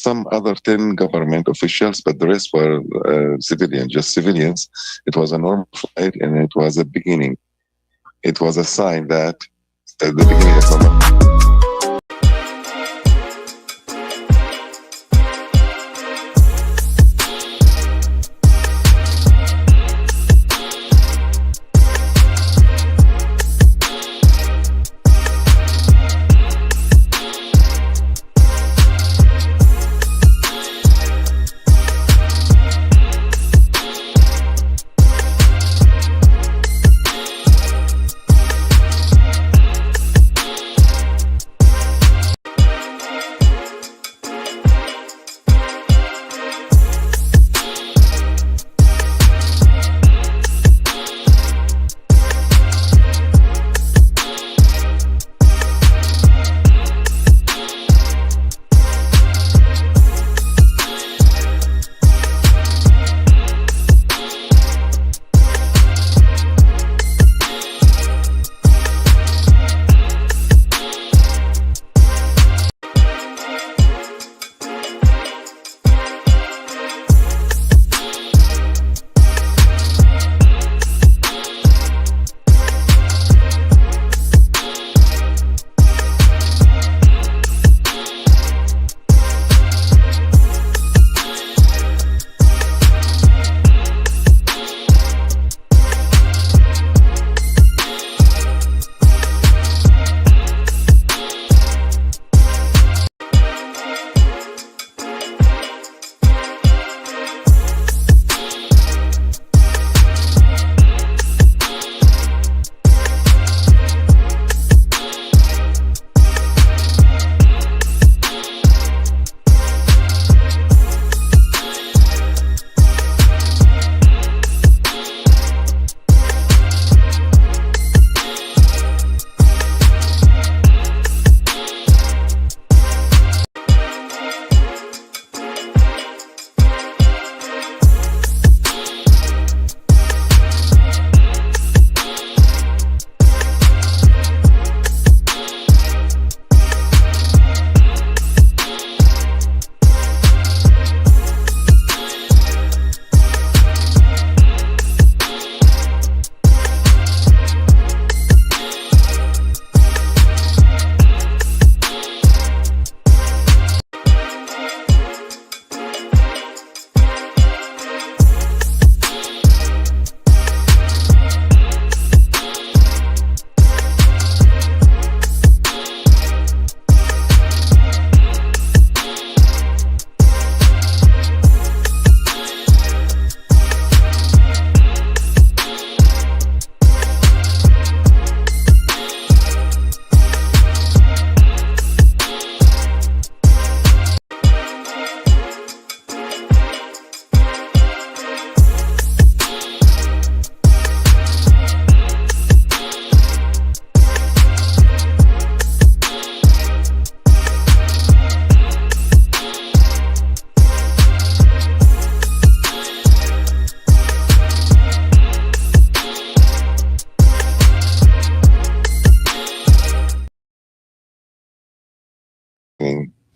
some other 10 government officials, but the rest were civilians, just civilians. It was a normal flight, and it was a beginning. It was a sign that the beginning of normal.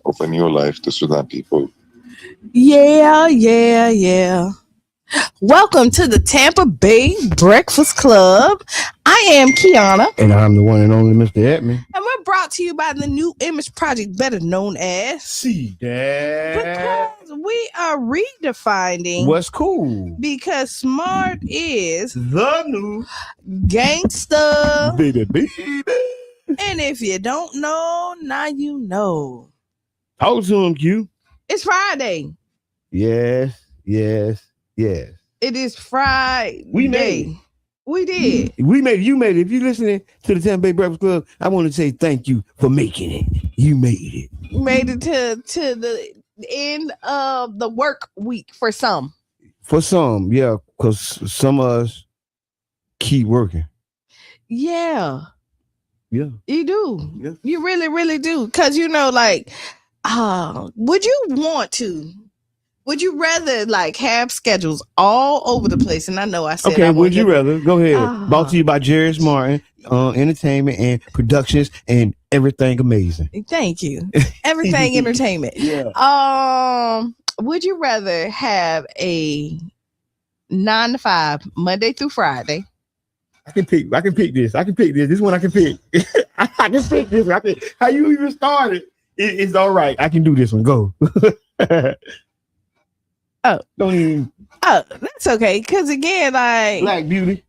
Of a new life to Sudan people. Yeah. Welcome to the Tampa Bay Breakfast Club. I am Kiana. And I'm the one and only Mr. Edmund. And we're brought to you by the New Image Project, better known as See that. Because we are redefining what's cool. Because smart is the new gangster. Baby. And if you don't know, now you know. Talk to him, Q. It's Friday. Yes. It is Friday. We made it. We did. We made it. You made it. If you're listening to the Tampa Bay Breakfast Club, I want to say thank you for making it. You made it. Made it to the end of the work week for some. For some, yeah, because some of us keep working. Yeah. Yeah. You do. Yeah. You really, really do. Because, would you want to Would you rather like have schedules all over the place? And I know I said Okay, I would you rather? Go ahead. Ah. Brought to you by Jerry Martin, entertainment and productions and everything amazing. Thank you. Everything entertainment. Yeah. Would you rather have a 9 to 5 Monday through Friday? I can pick this. This one I can pick. I can pick this one. How you even started? It's all right. I can do this one. Go. Oh. Don't even. Oh, that's okay. Because again, like Black Beauty.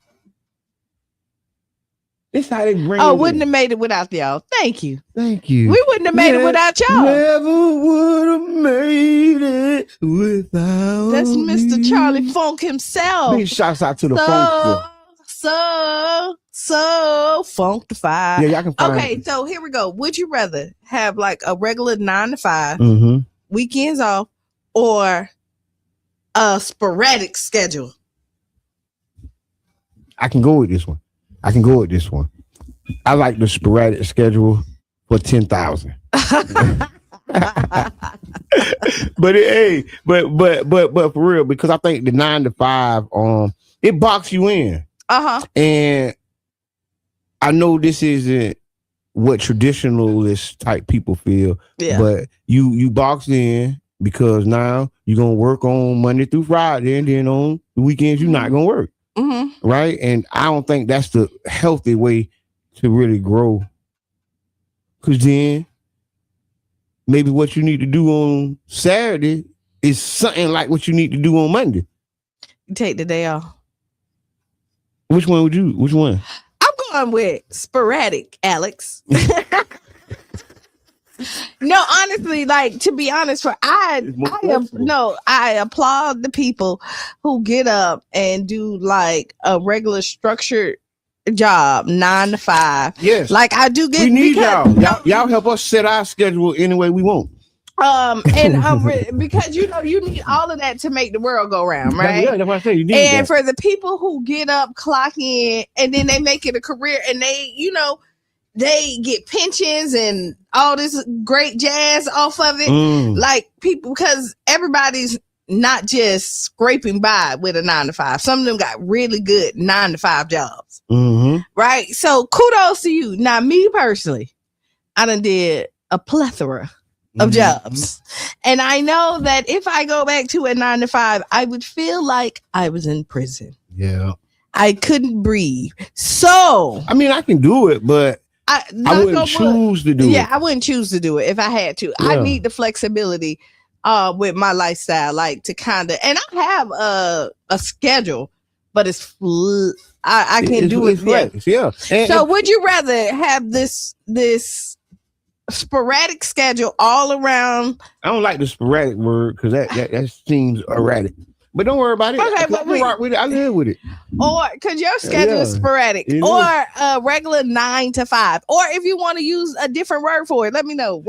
This how they bring. Oh, wouldn't have made it without y'all. Thank you. Thank you. We wouldn't have made it without y'all. Never would have made it without. That's Mr. you. Charlie Funk himself. Big shouts out to the Funk. So funkified. Yeah, y'all can find Okay, so here we go. Would you rather have like a regular 9 to 5, weekends off, or a sporadic schedule? I can go with this one. I like the sporadic schedule for 10,000. But for real, because I think the 9 to 5, it boxes you in. And I know this isn't what traditionalist type people feel, but you boxed in because now you're gonna work on Monday through Friday, and then on the weekends you're not gonna work. Right? And I don't think that's the healthy way to really grow. Because then maybe what you need to do on Saturday is something like what you need to do on Monday. Take the day off. Which one? I'm going with sporadic, Alex. No, honestly, like to be honest, I applaud the people who get up and do like a regular structured job, 9 to 5. Yes, like I do get. We need y'all help us set our schedule any way we want. Because you need all of that to make the world go round, right? Yeah, that's what I say. You need and that. For the people who get up, clock in, and then they make it a career, and they get pensions and all this great jazz off of it. Like people, because everybody's not just scraping by with a 9 to 5. Some of them got really good 9 to 5 jobs. Right? So kudos to you. Now, me personally, I done did a plethora of jobs. And I know that if I go back to a 9 to 5, I would feel like I was in prison. Yeah. I couldn't breathe. So I mean, I can do it, but I wouldn't choose to do it. Yeah, I wouldn't choose to do it if I had to. Yeah. I need the flexibility with my lifestyle, like to kind of, and I have a schedule, but I can do it. Flex, yeah. So would you rather have this sporadic schedule all around? I don't like the sporadic word because that seems erratic. But don't worry about it. Okay, but I live with it. Or because your schedule is sporadic, or a regular 9 to 5, or if you want to use a different word for it, let me know.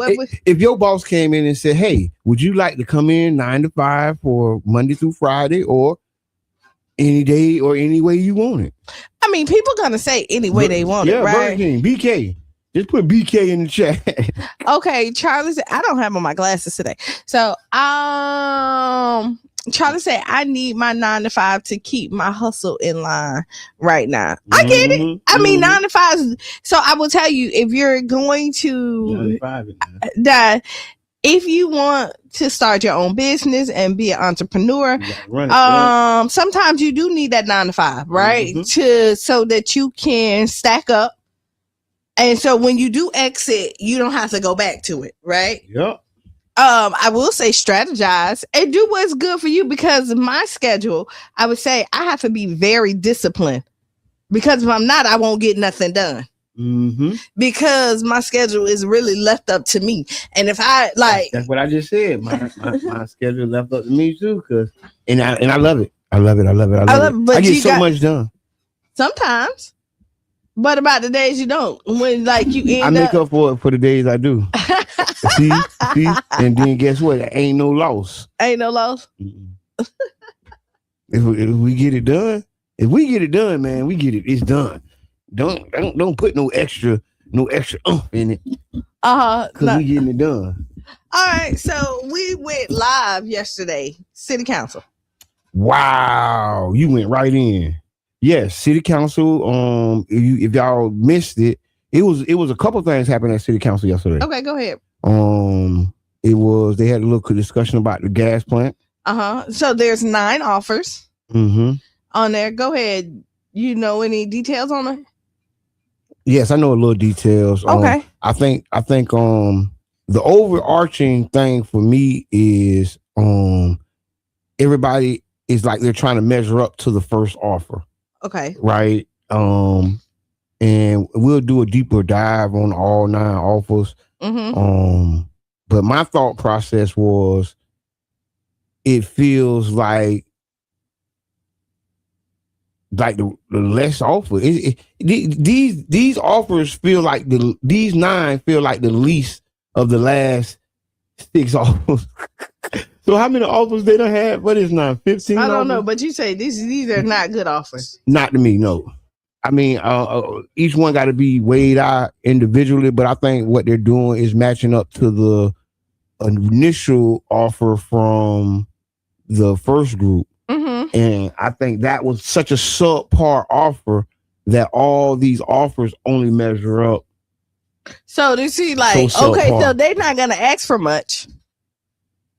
If your boss came in and said, "Hey, would you like to come in 9 to 5 for Monday through Friday, or any day or any way you want it?" I mean, people gonna say any way they want it, right? Burger King, BK. Just put BK in the chat. Okay, Charlie said, I don't have on my glasses today. So, Charlie said, I need my 9 to 5 to keep my hustle in line right now. I get it. I mean, 9 to 5. So I will tell you, if you're going to if you want to start your own business and be an entrepreneur, sometimes you do need that 9 to 5, right? So that you can stack up. And so when you do exit, you don't have to go back to it, right? Yep. I will say strategize and do what's good for you, because my schedule, I would say I have to be very disciplined, because if I'm not, I won't get nothing done. Because my schedule is really left up to me. And if I that's what I just said. My schedule left up to me too, and I love it. I love it. But I get so much done. Sometimes. But about the days you don't, when you I make up for the days I do. see, and then guess what? Ain't no loss. Ain't no loss. If we get it done, man, we get it. It's done. Don't put no extra in it. Because we getting it done. All right, so we went live yesterday, City Council. Wow, you went right in. Yes, City Council. If y'all missed it, it was a couple things happened at City Council yesterday. Okay, go ahead. They had a little discussion about the gas plant. So there's 9 offers on there. Go ahead. You know any details on it? Yes, I know a little details. Okay. I think the overarching thing for me is everybody is like they're trying to measure up to the first offer. Okay. Right. And we'll do a deeper dive on all 9 offers. But my thought process was, it feels like the less offer. These offers feel like these 9 feel like the least of the last 6 offers. So how many offers they done had? What is 9? 15? I don't know, but you say these are not good offers. Not to me, no. I mean, each one got to be weighed out individually, but I think what they're doing is matching up to the initial offer from the first group. And I think that was such a subpar offer that all these offers only measure up. So they see like, so they're not going to ask for much,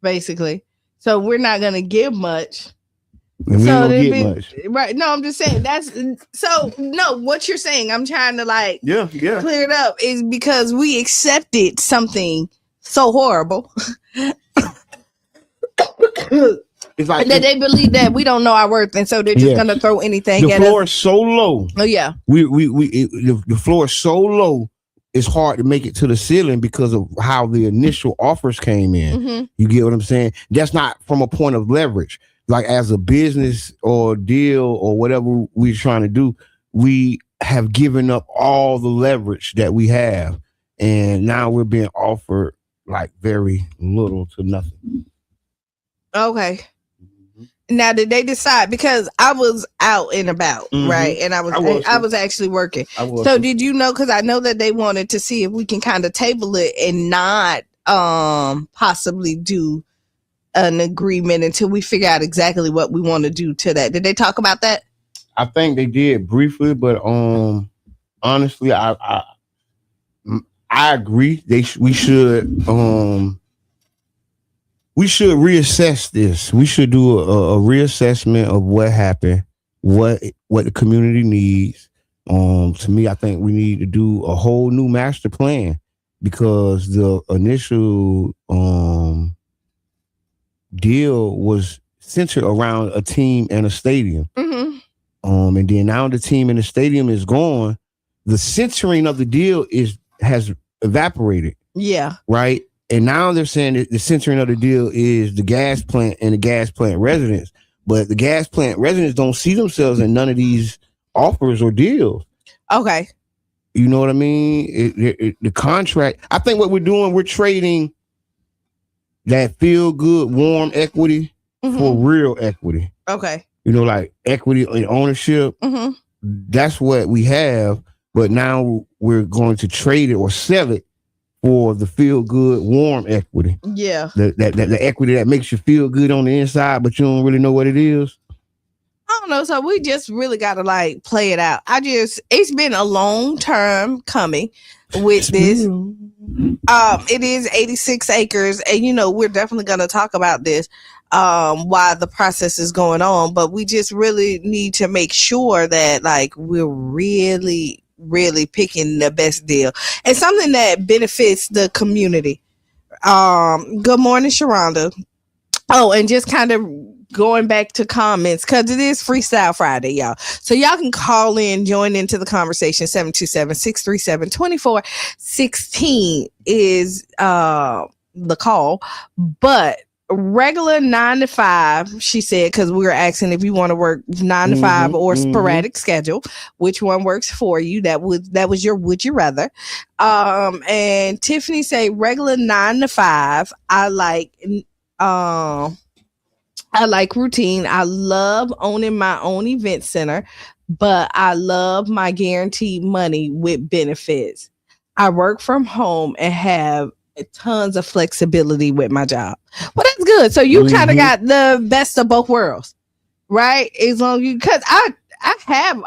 basically. So we're not going to give much. And we don't get much. Right. No, I'm just saying what you're saying, I'm trying to clear it up, is because we accepted something so horrible. It's like that they believe that we don't know our worth, and so they're just gonna throw anything at us. The floor is so low. Oh yeah. The floor is so low, it's hard to make it to the ceiling because of how the initial offers came in. You get what I'm saying? That's not from a point of leverage. Like as a business or deal or whatever we're trying to do, we have given up all the leverage that we have, and now we're being offered like very little to nothing. Okay. Now, did they decide? Because I was out and about, right? And I was actually working. So did you know? Because I know that they wanted to see if we can kind of table it and not possibly do an agreement until we figure out exactly what we want to do to that. Did they talk about that? I think they did briefly, but honestly, I agree. We should reassess this. We should do a reassessment of what happened, what the community needs. To me, I think we need to do a whole new master plan, because the initial deal was centered around a team and a stadium. And then now the team and the stadium is gone. The centering of the deal has evaporated. Yeah. Right. And now they're saying that the centering of the deal is the gas plant and the gas plant residents. But the gas plant residents don't see themselves in none of these offers or deals. Okay. You know what I mean? The contract. I think what we're doing, we're trading that feel good, warm equity for real equity. Okay. You know, like equity and ownership. That's what we have. But now we're going to trade it or sell it for the feel good, warm equity. Yeah. The equity that makes you feel good on the inside, but you don't really know what it is. I don't know. So we just really got to play it out. It's been a long term coming with this. It is 86 acres. And, we're definitely going to talk about this while the process is going on. But we just really need to make sure that we're really picking the best deal and something that benefits the community. Good morning, Sharonda. Oh, and just kind of going back to comments, because it is Freestyle Friday, y'all. So y'all can call in, join into the conversation. 727-637-2416 is the call. But regular 9 to 5, she said, because we were asking if you want to work 9 to 5 or sporadic schedule, which one works for you. That was your would you rather. And Tiffany say regular 9 to 5. I like routine. I love owning my own event center, but I love my guaranteed money with benefits. I work from home and have tons of flexibility with my job. Well, that's good. So you kind of got the best of both worlds, right? As long as you, because I have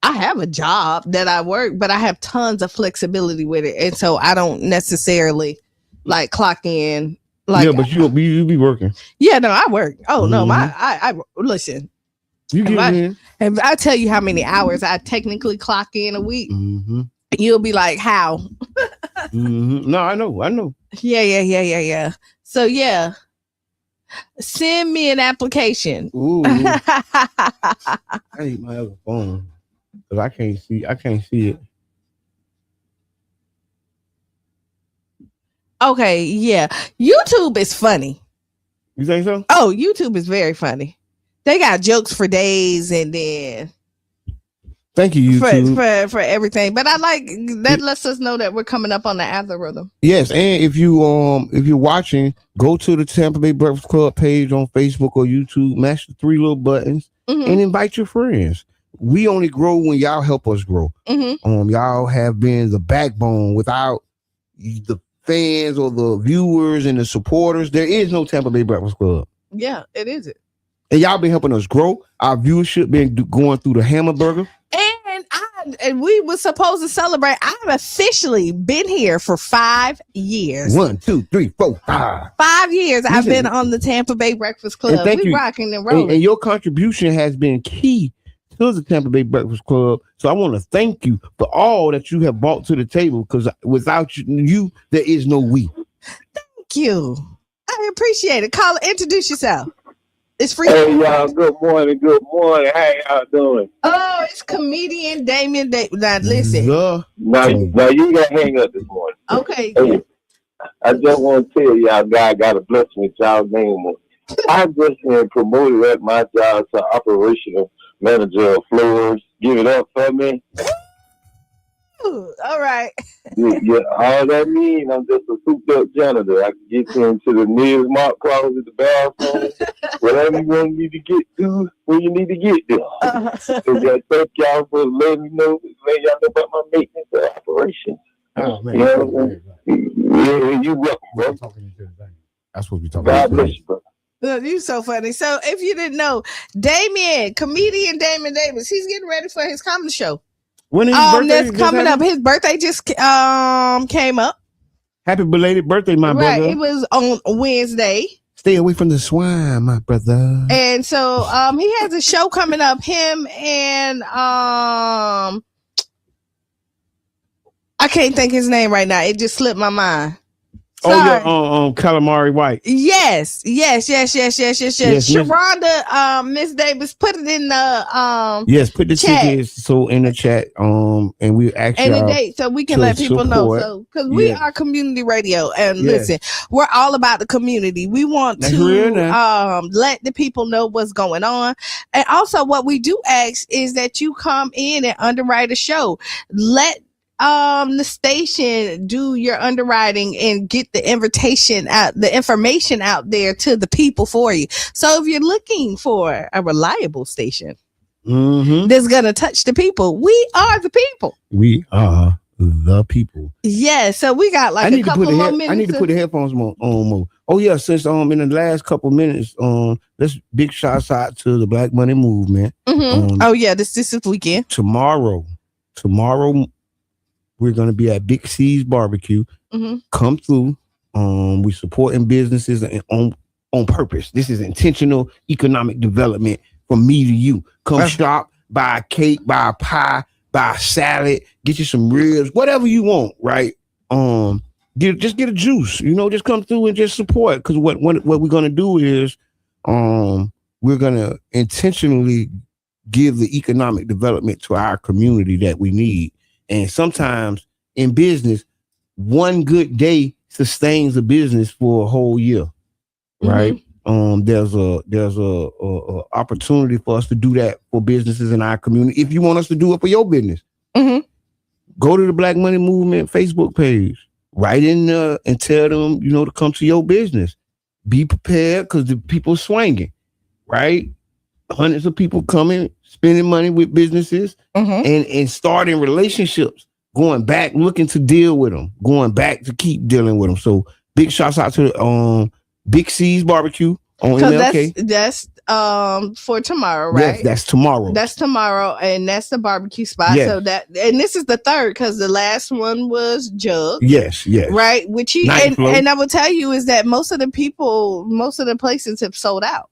I have a job that I work, but I have tons of flexibility with it, and so I don't necessarily like clock in. Like, yeah, but you be working. Yeah, no, I work. Oh no, I listen. You get in. If I tell you how many hours I technically clock in a week, you'll be like, how? No, I know. Yeah. So yeah, send me an application. Ooh. I need my other phone because I can't see it. Okay, yeah. YouTube is funny. You think so? Oh, YouTube is very funny. They got jokes for days and then thank you, YouTube. For everything. But I like that lets us know that we're coming up on the algorithm. Yes, and if you're watching, go to the Tampa Bay Breakfast Club page on Facebook or YouTube, mash the 3 little buttons, and invite your friends. We only grow when y'all help us grow. Y'all have been the backbone. Without the fans or the viewers and the supporters, there is no Tampa Bay Breakfast Club. Yeah, it isn't. And y'all been helping us grow. Our viewership been going through the hamburger. And we were supposed to celebrate. I've officially been here for 5 years. 1, 2, 3, 4, 5. 5 years I've been on the Tampa Bay Breakfast Club. We rocking and rolling. And your contribution has been key to the Tampa Bay Breakfast Club. So I want to thank you for all that you have brought to the table, because without you, there is no we. Thank you. I appreciate it. Caller, introduce yourself. It's free. Hey, y'all. Good morning. How y'all doing? Oh, it's comedian Damien. Now, listen. Now you got to hang up this morning. Okay. Hey, I just want to tell y'all, God got a blessing with y'all name. I just been promoted at my job to operational manager of floors. Give it up for me. Ooh, all right. Yeah, all that means I'm just a souped up janitor. I can get you into the nearest mark closet, the bathroom, whatever you want me to get to when you need to get there. So thank y'all for letting y'all know about my maintenance and operations. Oh man, yeah, you welcome, bro. That's what we talking about. God bless you, bro. You so funny. So if you didn't know, comedian Damien Davis, he's getting ready for his comedy show. When his birthday that's coming up. His birthday just came up. Happy belated birthday, my brother. Right, it was on Wednesday. Stay away from the swine, my brother. And so he has a show coming up. Him and I can't think his name right now. It just slipped my mind. Sorry. Oh yeah, Calamari White. Yes. Sharonda, Miss Davis, put it in the yes, put the chat. tickets in the chat. And we actually and the date so we can let people know. So because we are community radio, and listen, we're all about the community. We want to let the people know what's going on, and also what we do ask is that you come in and underwrite a show. Let the station do your underwriting and get the information out there to the people for you. So if you're looking for a reliable station that's gonna touch the people, we are the people. We are the people. Yeah, so we got like a couple more minutes. I need to put the headphones on more. Oh yeah, since in the last couple minutes, let's big shouts out to the Black Money Movement. Oh yeah, this is weekend. Tomorrow we're going to be at Big C's Barbecue. Come through. We supporting businesses on purpose. This is intentional economic development from me to you. Come shop, buy a cake, buy a pie, buy a salad, get you some ribs, whatever you want, right? Just get a juice, just come through and just support. Because what we're going to do is we're going to intentionally give the economic development to our community that we need. And sometimes in business, one good day sustains a business for a whole year, right? There's a opportunity for us to do that for businesses in our community. If you want us to do it for your business, go to the Black Money Movement Facebook page, write in there and tell them, to come to your business. Be prepared because the people swinging, right? Hundreds of people coming, spending money with businesses and starting relationships, going back, looking to deal with them, going back to keep dealing with them. So big shouts out to Big C's Barbecue on MLK. That's for tomorrow, right? Yes, that's tomorrow. That's tomorrow, and that's the barbecue spot. Yes. So and this is the third because the last one was Jug. Yes. Right. Which and I will tell you is that most of the places have sold out.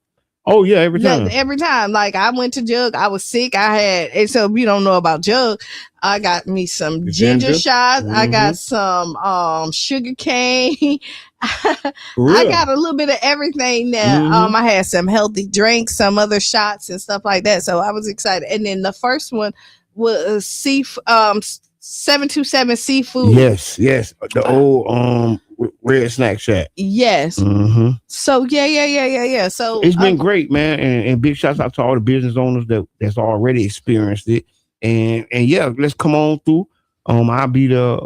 Oh yeah, every time. Every time. Like I went to Jug, I was sick. And so if you don't know about Jug, I got me some ginger shots. Mm-hmm. I got some sugar cane. I got a little bit of everything there. Mm-hmm. I had some healthy drinks, some other shots and stuff like that. So I was excited. And then the first one was 727 Seafood. Yes. The old Red Snack Shack. Yes. Mm-hmm. So yeah. So it's been great, man, and big shouts out to all the business owners that's already experienced it. And yeah, let's come on through. I'll be there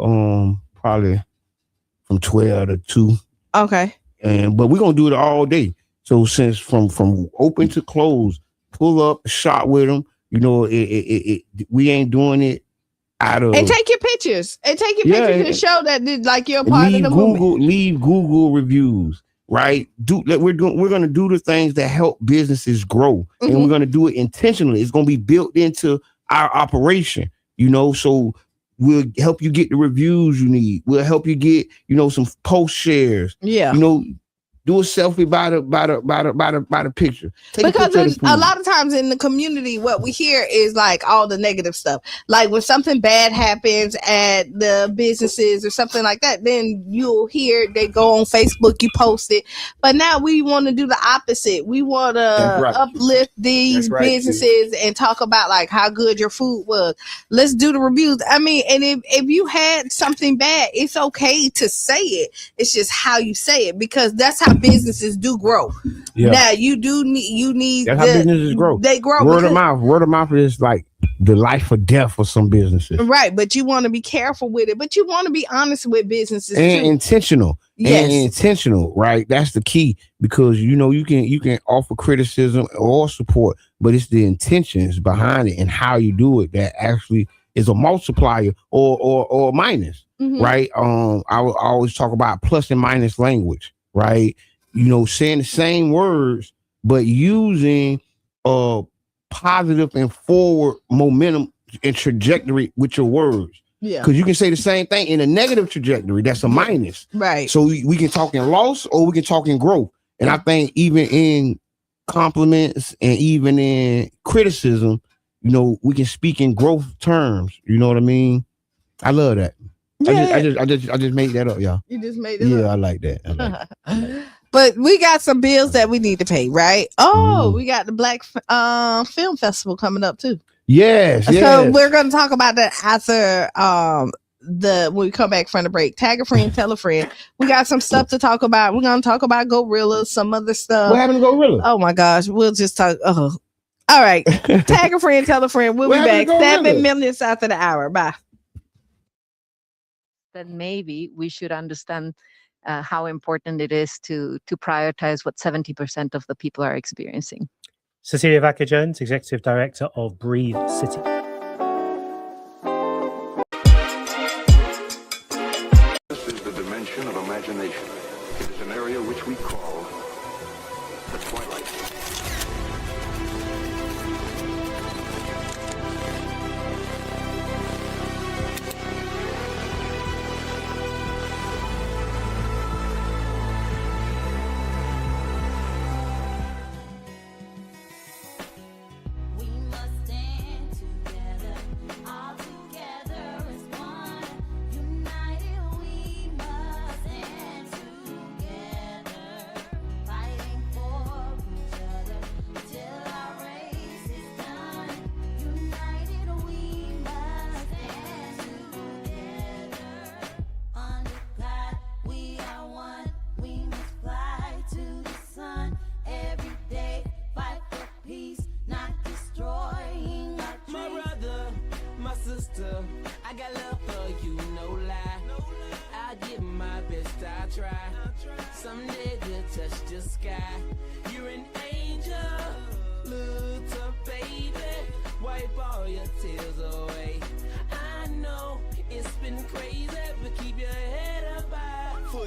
probably from 12 to 2. Okay. But we're gonna do it all day. So since from open to close, pull up, shop with them. You know, we ain't doing it. And take your pictures. And to show that like you're part of the movement. Leave Google reviews, right? We're gonna do the things that help businesses grow, and we're gonna do it intentionally. It's gonna be built into our operation, you know. So we'll help you get the reviews you need. We'll help you get, you know, some post shares. Yeah, you know. Do a selfie by the picture. Because a lot of times in the community, what we hear is like all the negative stuff. Like when something bad happens at the businesses or something like that, then you'll hear they go on Facebook, you post it. But now we want to do the opposite. We want to uplift these businesses and talk about like how good your food was. Let's do the reviews. I mean, and if you had something bad, it's okay to say it. It's just how you say it, because that's how businesses do grow. Yeah. Now you need that's how businesses grow. They grow. Word of mouth is like the life or death for some businesses. Right, but you want to be careful with it. But you want to be honest with businesses and too. Intentional. Yes. And intentional, right? That's the key, because you know you can offer criticism or support, but it's the intentions behind it and how you do it that actually is a multiplier or minus. Mm-hmm. Right? I always talk about plus and minus language. Right, you know, saying the same words but using positive and forward momentum and trajectory with your words. Yeah, because you can say the same thing in a negative trajectory. That's a minus. Right. So we can talk in loss or we can talk in growth. And I think even in compliments and even in criticism, you know, we can speak in growth terms. You know what I mean? I love that. Yeah. I just made that up, y'all. You just made it up. Yeah, I like that. But we got some bills that we need to pay, right? Oh, we got the Black Film Festival coming up too. Yes. So we're going to talk about that after when we come back from the break. Tag a friend, tell a friend. We got some stuff to talk about. We're going to talk about gorillas, some other stuff. What happened to gorillas? Oh my gosh, we'll just talk. All right. Tag a friend, tell a friend. We'll be back 7 minutes after the hour. Bye. Then maybe we should understand how important it is to prioritize what 70% of the people are experiencing. Cecilia Vaca-Jones, Executive Director of Breathe City. This is the dimension of imagination. It is an area which we call the twilight.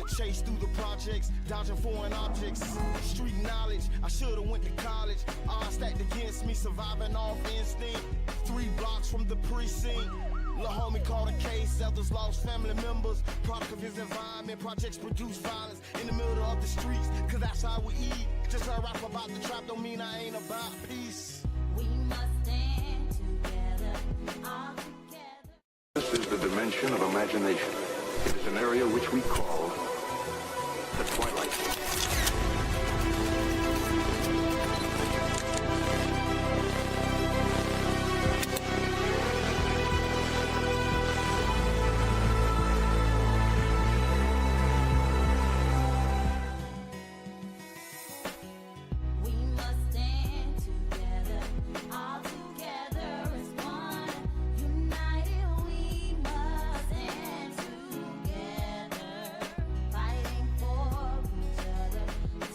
Foot chase through the projects, dodging foreign objects. Street knowledge, I should've went to college. Odds stacked against me, surviving off instinct. 3 blocks from the precinct. Lil' homie caught a case, others lost family members. Product of his environment, projects produce violence in the middle of the streets, cause that's how we eat. Just a rap about the trap don't mean I ain't about peace. We must stand together, all together. This is the dimension of imagination. It is an area which we call the twilight. We must stand together, all together as one. United we must stand together, fighting for each other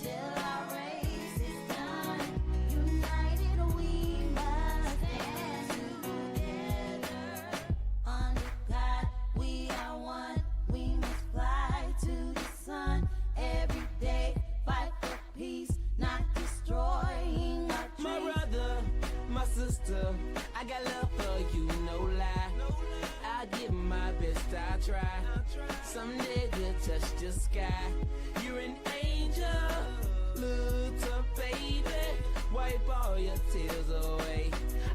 till our race is done. United we must stand together. Under God we are one. We must fly to the sun every day. Fight for peace, not destroying our trees. My brother, my sister, I got love for you, no lie. I give my best, I try. Someday we'll touch the sky. You're an angel, little baby. Wipe all your tears away.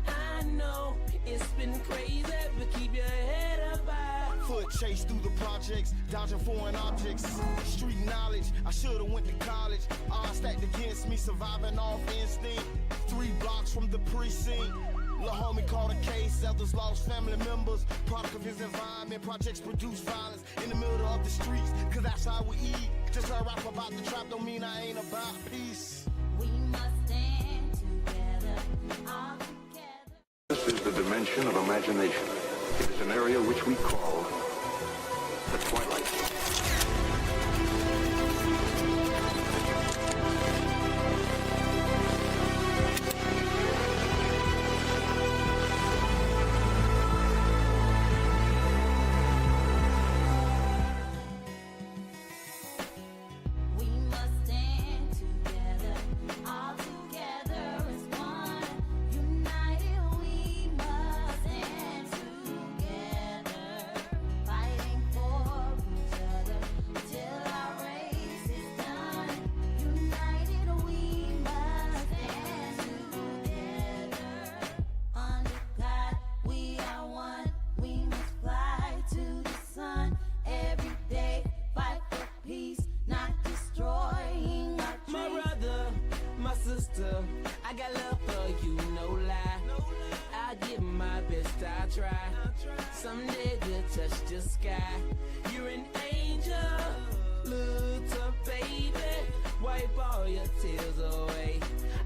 I know it's been crazy, but keep your head up high. Foot chase through the projects, dodging foreign objects. Street knowledge, I should've went to college. Odds stacked against me, surviving off instinct. 3 blocks from the precinct. Lil' homie caught a case, others lost family members. Product of his environment, projects produce violence in the middle of the streets, cause that's how we eat. Just a rap about the trap don't mean I ain't about peace. We must stand together, all together. This is the dimension of imagination. It is an area which we call the twilight. We must stand together, all together as one. United we must stand together, fighting for each other till our race is done. United we must stand together. Under God we are one. We must fly to the sun every day. Fight for peace, not destroying our trees. My brother, my sister, I got love for you, no lie. I give my best, I try. Someday we'll touch the sky. You're an angel, little baby. Wipe all your tears away.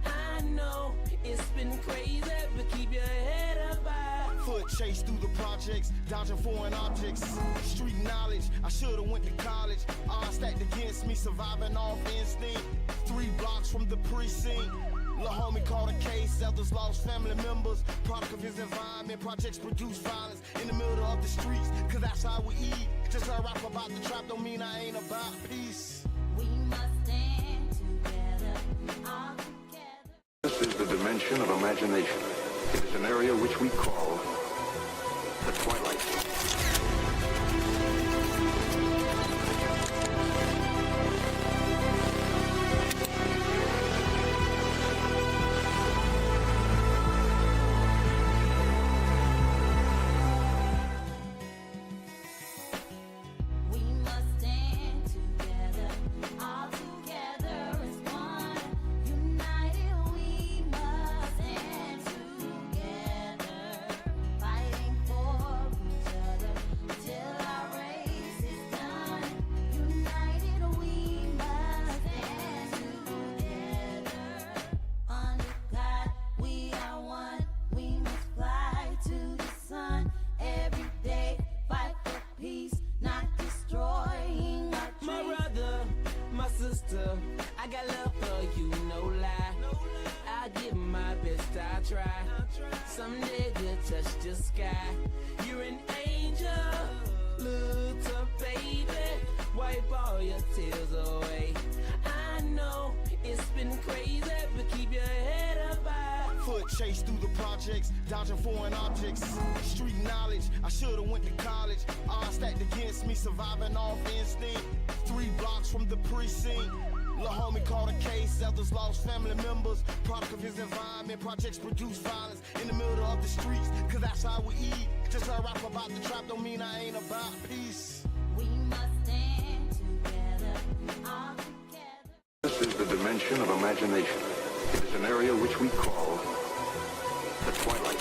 I know it's been crazy, but keep your head up high. Foot chase through the projects, dodging foreign objects. Street knowledge, I should've went to college. Odds stacked against me, surviving off instinct. 3 blocks from the precinct. Lil' homie caught a case, others lost family members. Product of his environment, projects produce violence in the middle of the streets, cause that's how we eat. Just a rap about the trap don't mean I ain't about peace. We must stand together, all together. This is the dimension of imagination. It is an area which we call the twilight. We must stand together, all together as one. United we must stand together, fighting for each other till our race is done. United we must stand together. Under God we are one. We must fly to the sun every day. Fight for peace, not destroying our trees. My brother, my sister, I got love for you, no lie. I give my best, I try. Someday we'll touch the sky. You're an angel, little baby. wipe all your tears away. I know it's been crazy, but keep your head up high. Foot chase through the projects, dodging foreign objects. Street knowledge, I should've went to college. Odds stacked against me, surviving off instinct. 3 blocks from the precinct. Lil' homie caught a case, others lost family members. Product of his environment, projects produce violence in the middle of the streets, cause that's how we eat. Just a rap about the trap don't mean I ain't about peace. We must stand together, all together. This is the dimension of imagination. It is an area which we call the twilight.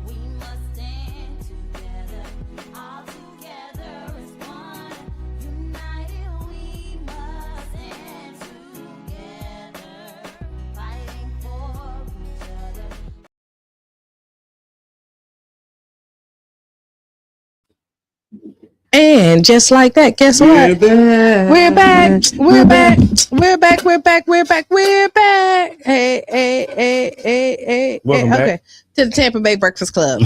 We must stand together, all together as one. United we must stand together, fighting for each other. And just like that, guess what? We're back. We're back. We're back. We're back. We're back. We're back. Hey, hey, hey, hey, hey. Welcome back. Okay. To the Tampa Bay Breakfast Club.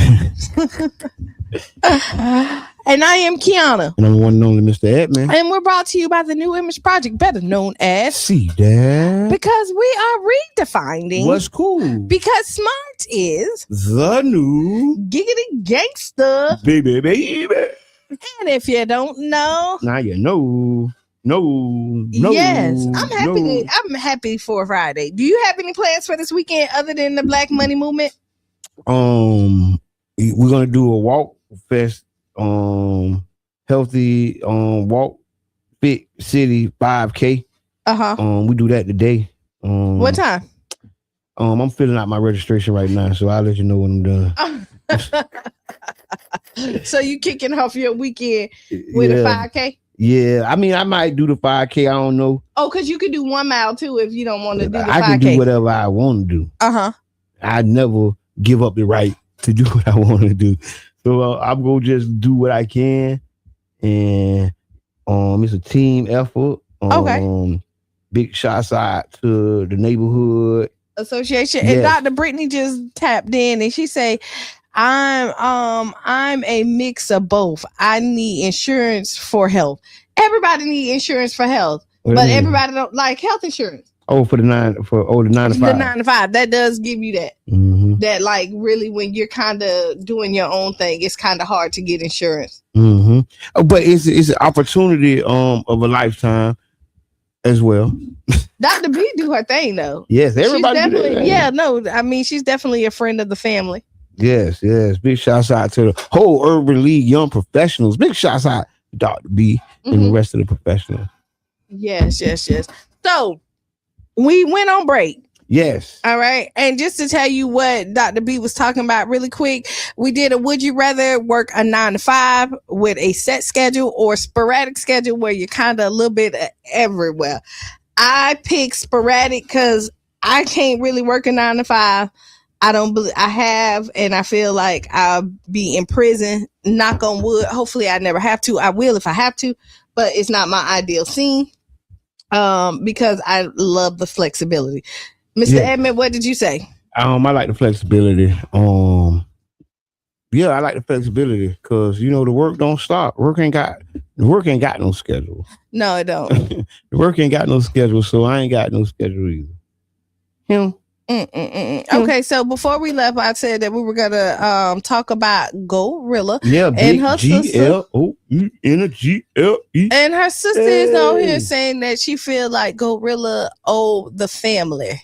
And I am Kiana. And I'm the one and only Mr. Edmund. And we're brought to you by the New Image Project, better known as See that? Because we are redefining What's cool? because smart is The new giggity gangster. baby. And if you don't know, Now you know. No. yes, I'm happy. I'm happy for Friday. Do you have any plans for this weekend other than the Black Money Movement? We're gonna do a walk fest. Healthy. Walk fit city 5K. We do that today. What time? I'm filling out my registration right now, so I'll let you know when I'm done. So you kicking off your weekend with a 5K? Yeah, I mean, I might do the 5K. I don't know. Oh, because you could do 1 mile too if you don't want to do the 5K. I can do whatever I want to do. I never give up the right to do what I want to do. So I'm gonna just do what I can, and it's a team effort. Okay. Big shots out to the neighborhood association. Yes. And Dr. Brittany just tapped in and she say, I'm a mix of both. I need insurance for health. Everybody need insurance for health, but everybody don't like health insurance. Oh, for the 9 to 5. The 9 to 5. That does give you that. Mm-hmm. That like really when you're kind of doing your own thing, it's kind of hard to get insurance. Mm-hmm. But it's an opportunity of a lifetime as well. Dr. B do her thing though. Yes, everybody. She's definitely, I mean, she's definitely a friend of the family. Yes. Big shouts out to the whole Urban League young professionals. Big shouts out to Dr. B and the rest of the professionals. Yes. So we went on break. Yes. All right. And just to tell you what Dr. B was talking about really quick, we did a would you rather work a 9 to 5 with a set schedule or sporadic schedule where you're kind of a little bit everywhere. I picked sporadic because I can't really work a 9 to 5. I don't believe I have, and I feel like I'll be in prison. Knock on wood. Hopefully I never have to. I will if I have to, but it's not my ideal scene. Because I love the flexibility. Mr. Edmund, what did you say? I like the flexibility. Yeah, I like the flexibility because the work don't stop. The work ain't got no schedule. No, it don't. The work ain't got no schedule, so I ain't got no schedule either. Okay, so before we left, I said that we were gonna talk about Gorilla. Yeah, and her sister. GLOE. And her sister is on here saying that she feel like Gorilla owe the family.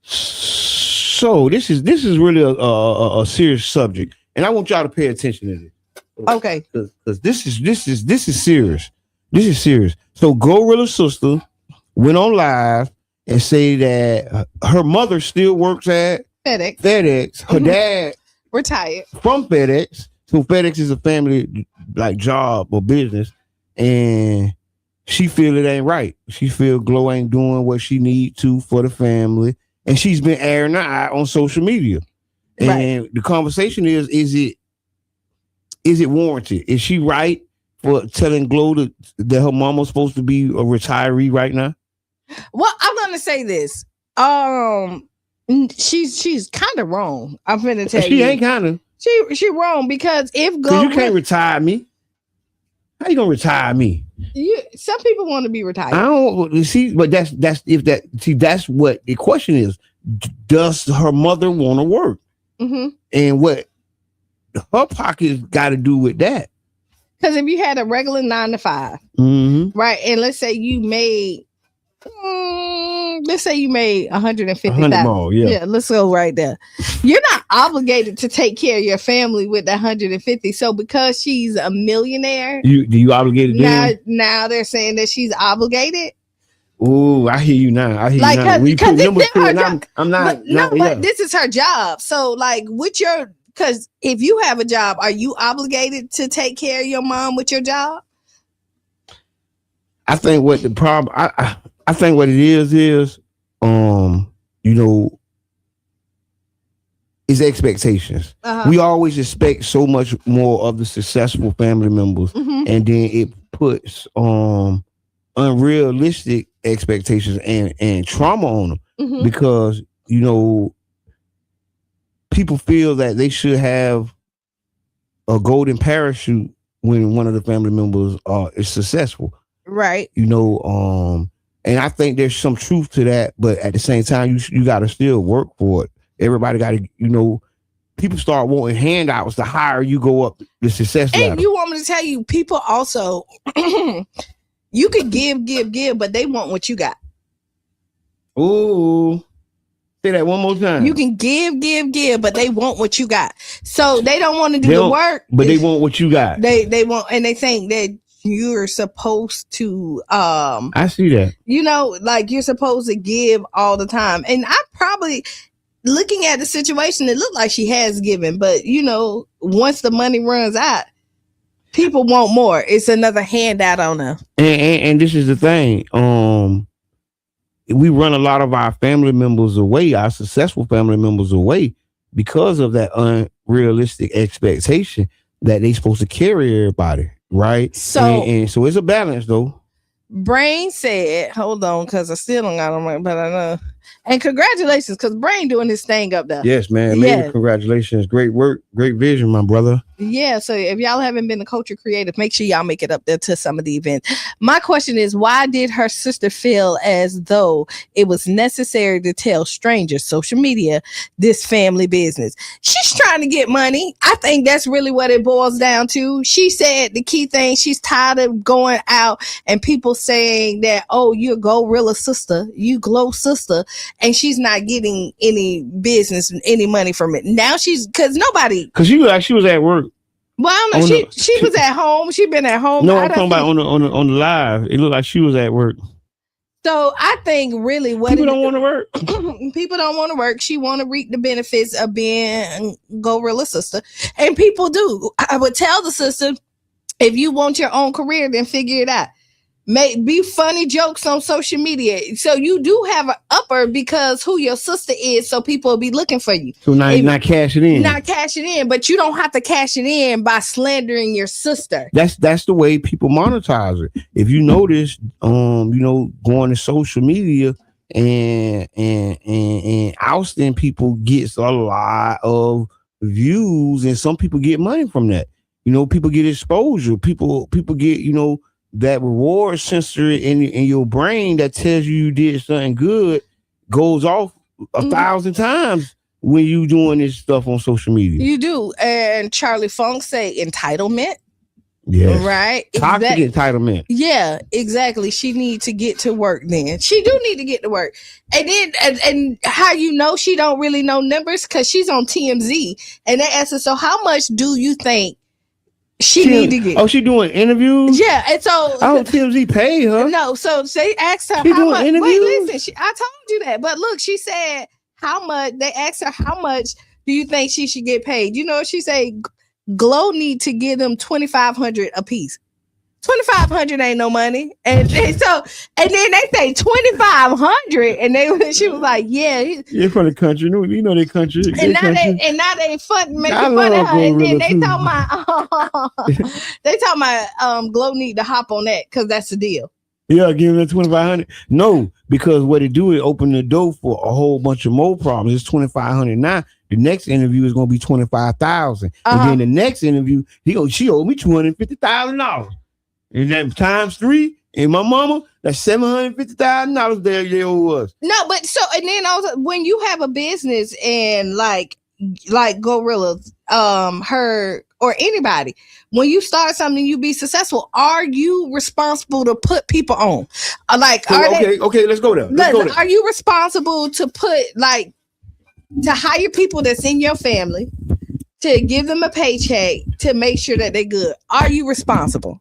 So this is really a serious subject, and I want y'all to pay attention to this. Okay, because this is serious. This is serious. So Gorilla's sister went on live and say that her mother still works at FedEx. Her dad retired from FedEx. So FedEx is a family like job or business, and she feel it ain't right. She feel Glo ain't doing what she need to for the family, and she's been airing her out on social media. And the conversation is it warranted? Is she right for telling Glow that her mama's supposed to be a retiree right now? Well, I'm gonna say this. She's kind of wrong. I'm finna tell you. She ain't kind of. She wrong because if Glow, you can't retire me. How you gonna retire me? Some people want to be retired. I don't see, but that's what the question is. Does her mother want to work? Mm-hmm. And what her pockets got to do with that? Because if you had a regular 9 to 5, mm-hmm. right, and let's say you made, $150,000. Yeah, let's go right there. You're not obligated to take care of your family with that 150. So because she's a millionaire, do you obligated now they're saying that she's obligated. Oh, I hear you now. I hear you now. Because I'm not. But this is her job. So like, because if you have a job, are you obligated to take care of your mom with your job? I think what the problem. I think what it is, is expectations. Uh-huh. We always expect so much more of the successful family members, and then it puts unrealistic expectations and trauma on them because people feel that they should have a golden parachute when one of the family members is successful, right? And I think there's some truth to that, but at the same time, you got to still work for it. Everybody got to, people start wanting handouts the higher you go up the success ladder. And you want me to tell you, people also, you could give, but they want what you got. Ooh. Say that one more time. You can give, but they want what you got. So they don't want to do the work. But they want what you got. They want, and they think that you're supposed to I see that. Like you're supposed to give all the time. And I probably, looking at the situation, it looked like she has given, but once the money runs out, people want more. It's another handout on them. And this is the thing. We run a lot of our family members away, our successful family members away, because of that unrealistic expectation that they supposed to carry everybody, right? So it's a balance, though. Brain said, hold on, because I still don't got them right, but I know. And congratulations, because Brain doing his thing up there. Yes, man. Maybe congratulations. Great work. Great vision, my brother. Yeah, so if y'all haven't been to Culture Creative, make sure y'all make it up there to some of the events. My question is, why did her sister feel as though it was necessary to tell strangers, social media, this family business? She's trying to get money. I think that's really what it boils down to. She said the key thing, she's tired of going out and people saying that, oh, you're Gorilla sister, you Glow sister, and she's not getting any business, any money from it. Now because she was at work. Well, I don't know. She was at home. She been at home. No, I'm talking about on the live. It looked like she was at work. So I think really people don't want to work. People don't want to work. She want to reap the benefits of being Gorilla sister, and people do. I would tell the sister, if you want your own career, then figure it out. Be funny jokes on social media. So you do have an upper because who your sister is, so people will be looking for you. So now you're not cashing in. Not cashing in, but you don't have to cash it in by slandering your sister. That's the way people monetize it. If you notice, going to social media and ousting people gets a lot of views, and some people get money from that. People get exposure. People get, that reward sensor in your brain that tells you did something good goes off 1,000 times when you doing this stuff on social media. You do. And Charlie Funk say entitlement. Yeah. Right. Toxic entitlement. Yeah, exactly. She need to get to work then. She do need to get to work. And then and how she don't really know numbers, because she's on TMZ and they asked her, so how much do you think she need to get? Oh, she doing interviews? Yeah, and so TMZ pay her. No, so they asked her how much. Wait, listen, I told you that, but look, she said how much. They asked her how much do you think she should get paid? She said Glow need to give them $2,500 a piece. $2,500 ain't no money. And then they say 2,500, and she was like, yeah. You're from the country, you know they country. And now they making fun of her. And then they talking about Glow need to hop on that because that's the deal. Yeah, give them $2,500. No, because what it do is open the door for a whole bunch of more problems. It's $2,500 now. The next interview is gonna be $25,000, and then the next interview, she owed me $250,000, and that times 3. And my mama, that's $750,000 they owe us. No, but so and then also when you have a business and like Gorilla, her or anybody, when you start something, you be successful. Are you responsible to put people on? Okay, let's go there. Are you responsible to to hire people that's in your family, to give them a paycheck, to make sure that they're good? Are you responsible?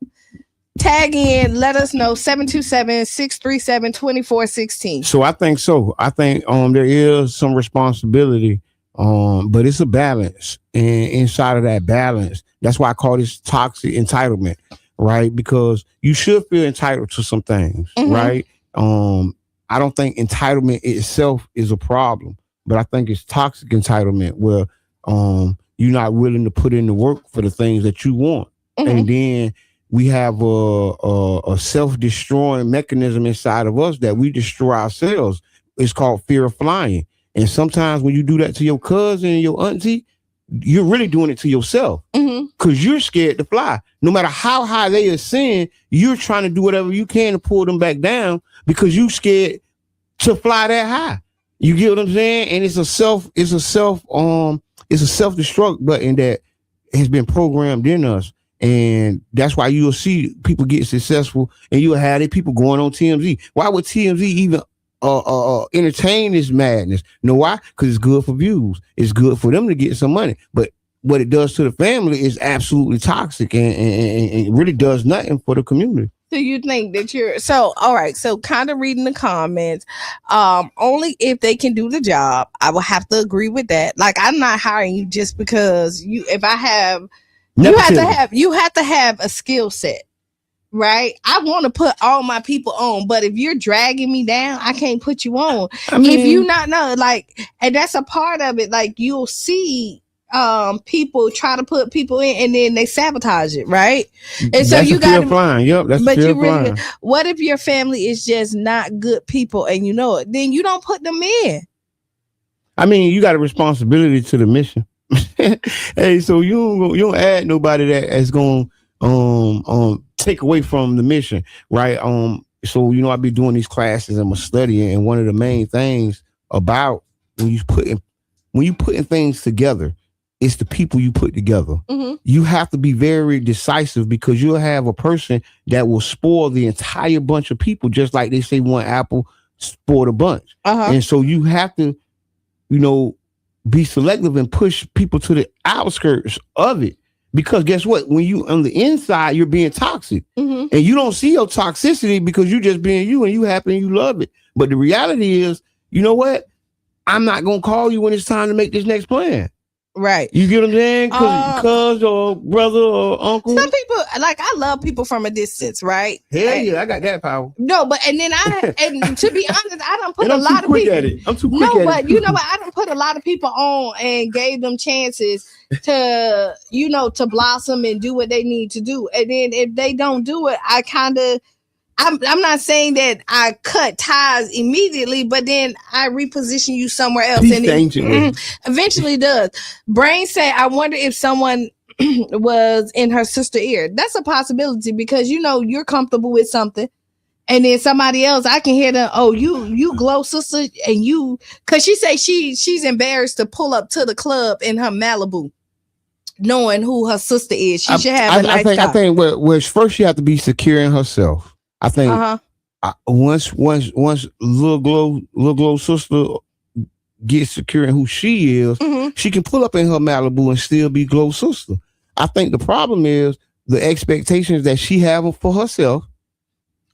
Tag in, let us know, 727-637-2416. So I think so. I think there is some responsibility, but it's a balance. And inside of that balance, that's why I call this toxic entitlement, right? Because you should feel entitled to some things, right? I don't think entitlement itself is a problem, but I think it's toxic entitlement where you're not willing to put in the work for the things that you want. And then we have a self-destroying mechanism inside of us that we destroy ourselves. It's called fear of flying. And sometimes when you do that to your cousin and your auntie, you're really doing it to yourself because you're scared to fly. No matter how high they ascend, you're trying to do whatever you can to pull them back down because you scared to fly that high. You get what I'm saying? And it's a self-destruct button that has been programmed in us. And that's why you'll see people get successful and you'll have the people going on TMZ. Why would TMZ even entertain this madness? You know why? Because it's good for views. It's good for them to get some money. But what it does to the family is absolutely toxic and it really does nothing for the community. So you think that all right, so kind of reading the comments, only if they can do the job. I will have to agree with that. Like, I'm not hiring you just because you have to have a skill set, right? I want to put all my people on, but if you're dragging me down, I can't put you on. If you not know, and that's a part of it. Like, you'll see people try to put people in and then they sabotage it, right? And so you got flying. Yep, that's but you really flying. What if your family is just not good people and you know it? Then you don't put them in. You got a responsibility to the mission. Hey, so you don't add nobody that is going take away from the mission, right? So I be doing these classes and I'm studying, and one of the main things about when you putting things together, it's the people you put together. You have to be very decisive because you'll have a person that will spoil the entire bunch of people, just like they say one apple spoiled a bunch. And so you have to, be selective and push people to the outskirts of it. Because guess what? When you on the inside, you're being toxic. And you don't see your toxicity because you just being you and you happy and you love it. But the reality is, you know what? I'm not going to call you when it's time to make this next plan. Right. You get what I'm saying? Cuz or brother or uncle. Some people, I love people from a distance, right? Hell yeah, I got that power. No, but and to be honest, I don't put a lot of people. I'm too quick at it. No, but you know what? I don't put a lot of people on and gave them chances to, to blossom and do what they need to do. And then if they don't do it, I'm not saying that I cut ties immediately, but then I reposition you somewhere else. And it eventually does. Brain said, I wonder if someone was in her sister's ear. That's a possibility because, you're comfortable with something. And then somebody else, I can hear them, oh, you glow sister. And because she say she's embarrassed to pull up to the club in her Malibu, knowing who her sister is. She should have a nice car. I think first she have to be secure in herself. I think once little glow sister gets secure in who she is, she can pull up in her Malibu and still be glow sister. I think the problem is the expectations that she have for herself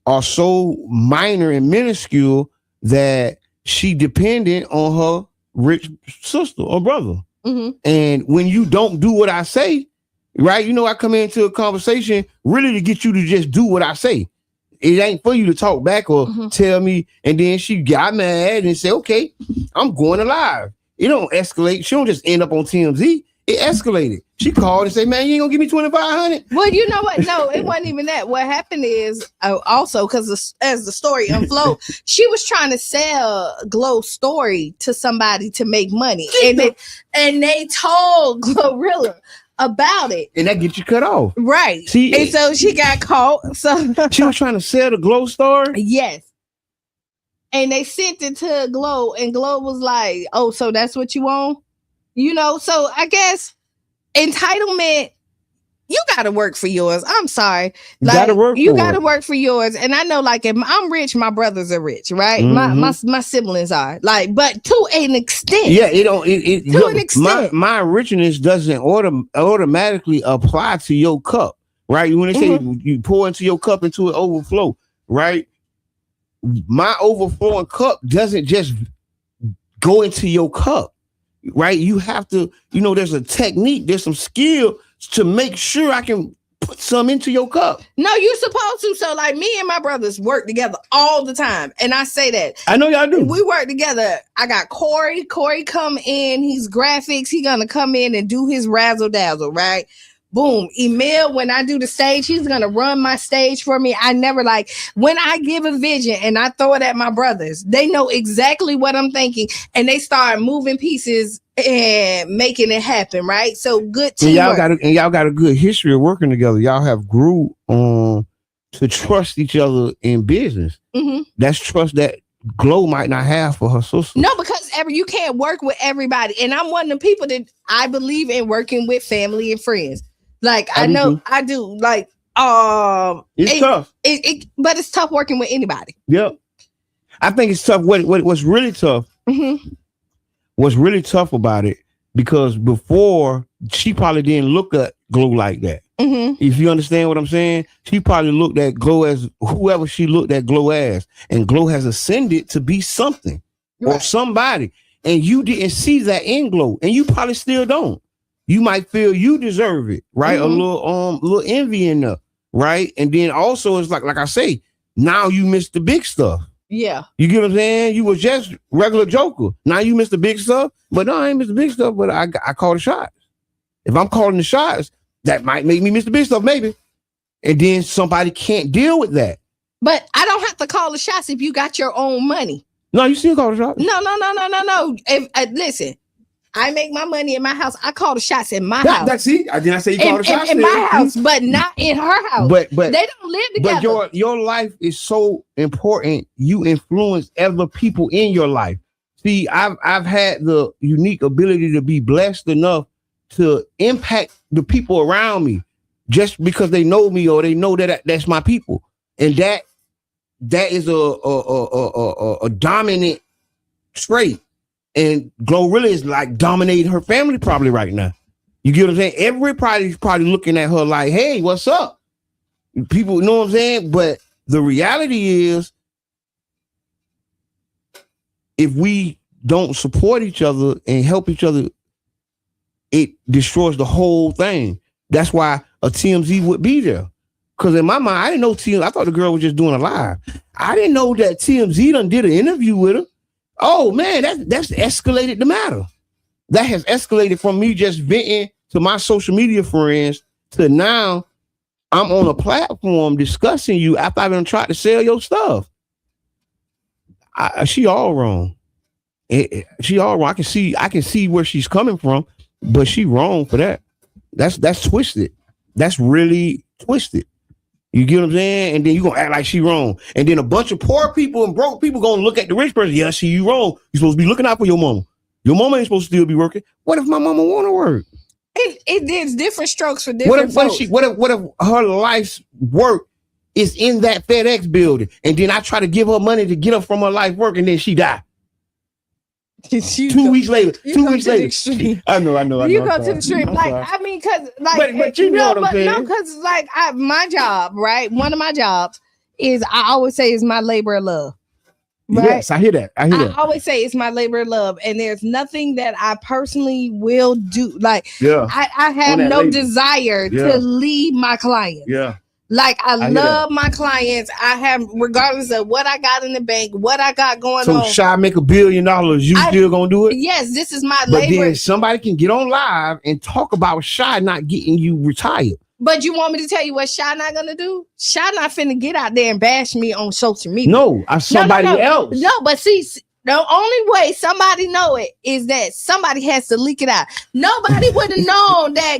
are so minor and minuscule that she dependent on her rich sister or brother. And when you don't do what I say, right? You know, I come into a conversation really to get you to just do what I say. It ain't for you to talk back or tell me. And then she got mad and said, okay, I'm going live. It don't escalate. She don't just end up on TMZ. It escalated. She called and said, man, you ain't gonna give me $2,500? Well, you know what? No, it wasn't even that. What happened is also because as the story unfolded, she was trying to sell Glow's story to somebody to make money. And they told Glorilla about it. And that gets you cut off. Right. See, and so she got caught. So she was trying to sell the Glow story? Yes. And they sent it to Glow, and Glow was like, oh, so that's what you want? You know, so I guess entitlement, you gotta work for yours. I'm sorry. Like, you gotta work for yours. And I know, like, if I'm rich, my brothers are rich, right? My siblings are. Like, but to an extent. Yeah, it don't to an extent. My richness doesn't automatically apply to your cup, right? When they say you pour into your cup into an overflow, right? My overflowing cup doesn't just go into your cup, right? You have to, you know, there's a technique, there's some skill to make sure I can put some into your cup. No, you're supposed to. So, like, me and my brothers work together all the time. And I say that. I know y'all do. We work together. I got Corey. Corey come in. He's graphics. He gonna come in and do his razzle dazzle, right? Boom. Emil, when I do the stage, he's going to run my stage for me. I never when I give a vision and I throw it at my brothers, they know exactly what I'm thinking and they start moving pieces and making it happen, right? So good teamwork. Y'all got a good history of working together. Y'all have grew to trust each other in business. That's trust that Glow might not have for her sister. No, because you can't work with everybody. And I'm one of the people that I believe in working with family and friends. Like, I know I do. Like, it's tough. But it's tough working with anybody. Yep. I think it's tough. What's really tough? What's really tough about it, because before she probably didn't look at Glow like that. If you understand what I'm saying, she probably looked at Glow as whoever she looked at Glow as, and Glow has ascended to be something or somebody, and you didn't see that in Glow, and you probably still don't. You might feel you deserve it, right? A little envy in there, right? And then also it's like I say, now you miss the big stuff. Yeah. You get what I'm saying? You was just regular Joker. Now you miss the big stuff. But no, I ain't miss the big stuff, but I call the shots. If I'm calling the shots, that might make me miss the big stuff, maybe. And then somebody can't deal with that. But I don't have to call the shots if you got your own money. No, you still call the shots. No. Listen, I make my money in my house. I call the shots in my house. That's it. I didn't say you call the shots in my house, but not in her house. But they don't live together. But your life is so important. You influence other people in your life. See, I've had the unique ability to be blessed enough to impact the people around me just because they know me or they know that that's my people, and that is a dominant trait. And Glorilla is like dominating her family probably right now. You get what I'm saying? Everybody's probably looking at her like, hey, what's up? People know what I'm saying? But the reality is, if we don't support each other and help each other, it destroys the whole thing. That's why a TMZ would be there. Because in my mind, I didn't know TMZ. I thought the girl was just doing a live. I didn't know that TMZ done did an interview with her. Oh man, that's escalated the matter. That has escalated from me just venting to my social media friends to now I'm on a platform discussing you after I've been trying to sell your stuff. She all wrong. She all wrong. I can see where she's coming from, but she wrong for that. That's twisted. That's really twisted. You get what I'm saying? And then you gonna act like she wrong. And then a bunch of poor people and broke people gonna look at the rich person. Yeah, you wrong. You're supposed to be looking out for your mama. Your mama ain't supposed to still be working. What if my mama want to work? It's different strokes for different folks. What if her life's work is in that FedEx building, and then I try to give her money to get her from her life work, and then she die? 2 weeks later. 2 weeks later. I know. You go to the extreme. Like, I mean, because, like, but you know what I'm saying. No, because, like, my job, right? One of my jobs is, I always say, is my labor of love. Right? Yes, I hear that. I always say it's my labor of love, and there's nothing that I personally will do. Like, I have no desire to leave my clients. Yeah. Like, I love my clients. I have, regardless of what I got in the bank, what I got going on. So, Shy make $1 billion, you still gonna do it? Yes, this is my but labor. Then somebody can get on live and talk about Shy not getting you retired. But you want me to tell you what Shy not gonna do? Shy not finna get out there and bash me on social media. No, somebody else. No, but see, the only way somebody know it is that somebody has to leak it out. Nobody would have known that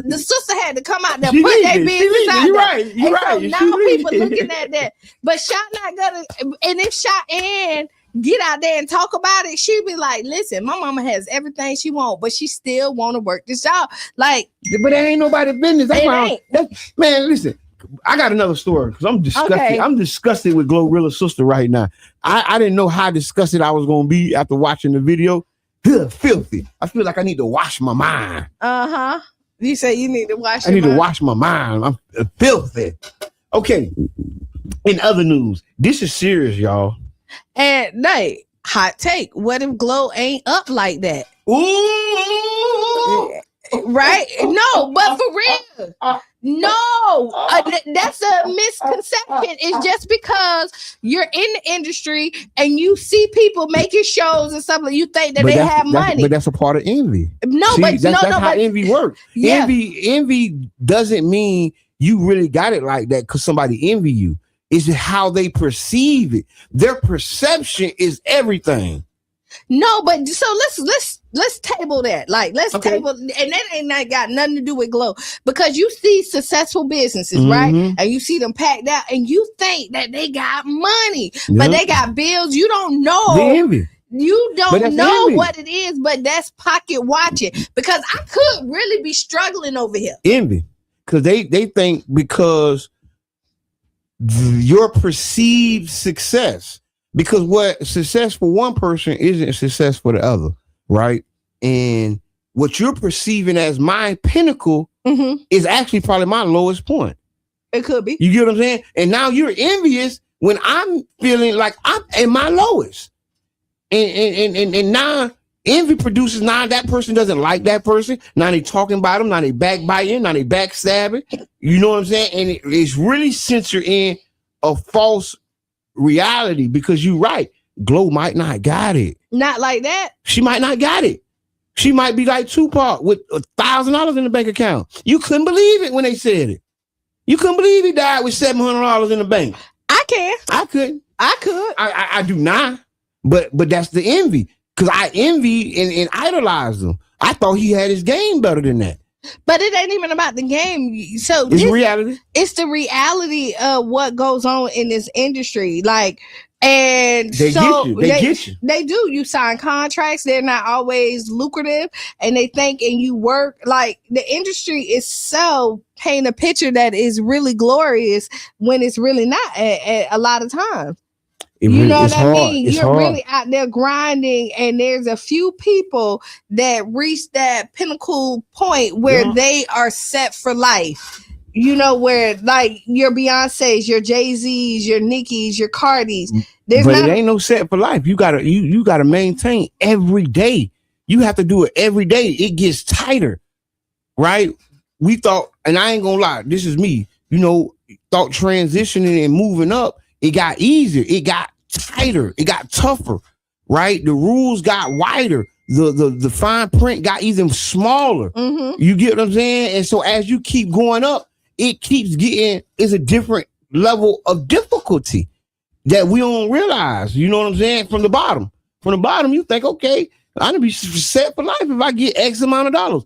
the sister had to come out there put their business out there. You're right. You're right. So now people looking at that. But Shy not gonna, and if Shy and get out there and talk about it, she'd be like, listen, my mama has everything she want, but she still want to work this job. Like, but that ain't nobody's business. Man, listen, I got another story because I'm disgusted. Okay. I'm disgusted with Glorilla's sister right now. I didn't know how disgusted I was going to be after watching the video. Filthy. I feel like I need to wash my mind. You say you need to wash I need to wash my mind. I'm filthy. Okay. In other news, this is serious, y'all. And Nate, hot take. What if Glow ain't up like that? Ooh. Right? No, but for real. No, that's a misconception. It's just because you're in the industry and you see people making shows and stuff like you think that they have money. But that's a part of envy. No, that's how envy works. Yeah. Envy doesn't mean you really got it like that because somebody envy you. It's how they perceive it. Their perception is everything. No, but so let's table that. Like, let's table, and that ain't got nothing to do with Glow, because you see successful businesses, right? And you see them packed out, and you think that they got money, but they got bills. You don't know. They envy. You don't know what it is, but that's pocket watching. Because I could really be struggling over here. Envy, because they think because your perceived success. Because what success for one person isn't success for the other, right? And what you're perceiving as my pinnacle is actually probably my lowest point. It could be. You get what I'm saying? And now you're envious when I'm feeling like I'm at my lowest. And now envy produces, now that person doesn't like that person. Now they talking about them. Now they backbiting. Now they backstabbing. You know what I'm saying? And it's really censored in a false reality, because you're right. Glow might not got it. Not like that. She might not got it. She might be like Tupac with $1,000 in the bank account. You couldn't believe it when they said it. You couldn't believe he died with $700 in the bank. I can. I couldn't. I could. I do not. But that's the envy, because I envy and idolize him. I thought he had his game better than that. But it ain't even about the game. So it's reality. It's the reality of what goes on in this industry. Like, and they get you. They do. You sign contracts. They're not always lucrative, and they think and you work. Like, the industry is so paint a picture that is really glorious when it's really not a lot of times. You know what I mean? You're really out there grinding, and there's a few people that reach that pinnacle point where they are set for life. You know, where like your Beyonce's, your Jay-Z's, your Nicki's, your Cardi's. It ain't no set for life. You gotta maintain every day. You have to do it every day. It gets tighter, right? We thought, and I ain't gonna lie, this is me. You know, thought transitioning and moving up, it got easier. It got tighter. It got tougher, right? The rules got wider. The fine print got even smaller. You get what I'm saying? And so as you keep going up, it keeps getting, it's a different level of difficulty that we don't realize. You know what I'm saying? From the bottom, you think, okay, I'm gonna be set for life if I get X amount of dollars.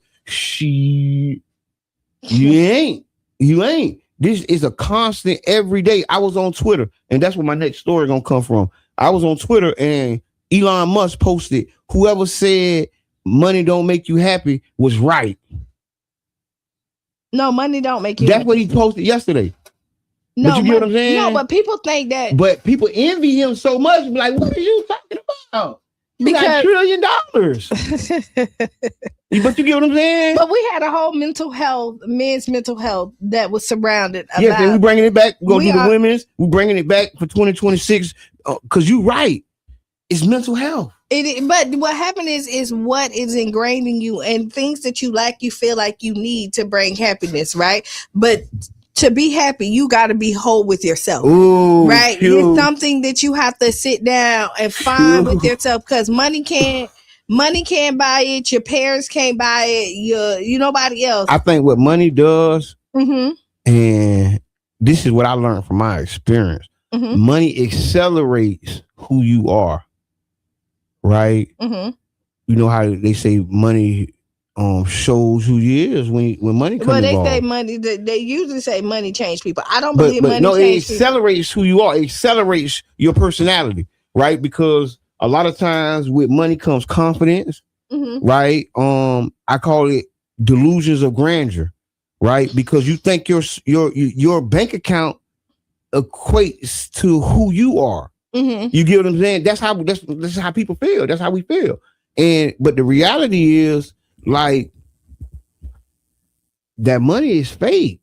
You ain't. This is a constant every day. I was on Twitter, and that's where my next story gonna come from. I was on Twitter, and Elon Musk posted, whoever said money don't make you happy was right. No, money don't make you happy. That's what he posted yesterday. No, but you get what I'm saying? No, but people think that. But people envy him so much. Like, what are you talking about? You got $1 trillion. But you get what I'm saying? But we had a whole men's mental health that was surrounded. Yes, and we're bringing it back. We're going to do the women's. We're bringing it back for 2026. because you're right. It's mental health. But what happened is what is ingrained in you, and things that you lack, you feel like you need to bring happiness, right? But to be happy, you got to be whole with yourself. Ooh, right? Q. It's something that you have to sit down and find with yourself, because money can't buy it. Your parents can't buy it. You nobody else. I think what money does, and this is what I learned from my experience. Money accelerates who you are, right? You know how they say money shows who you is when money comes involved. Well, they say money. They usually say money change people. I don't believe money change people. It accelerates who you are. It accelerates your personality, right? Because a lot of times with money comes confidence, right? I call it delusions of grandeur, right? Because you think your bank account equates to who you are. You get what I'm saying? That's how people feel. That's how we feel. But the reality is, like, that money is fake.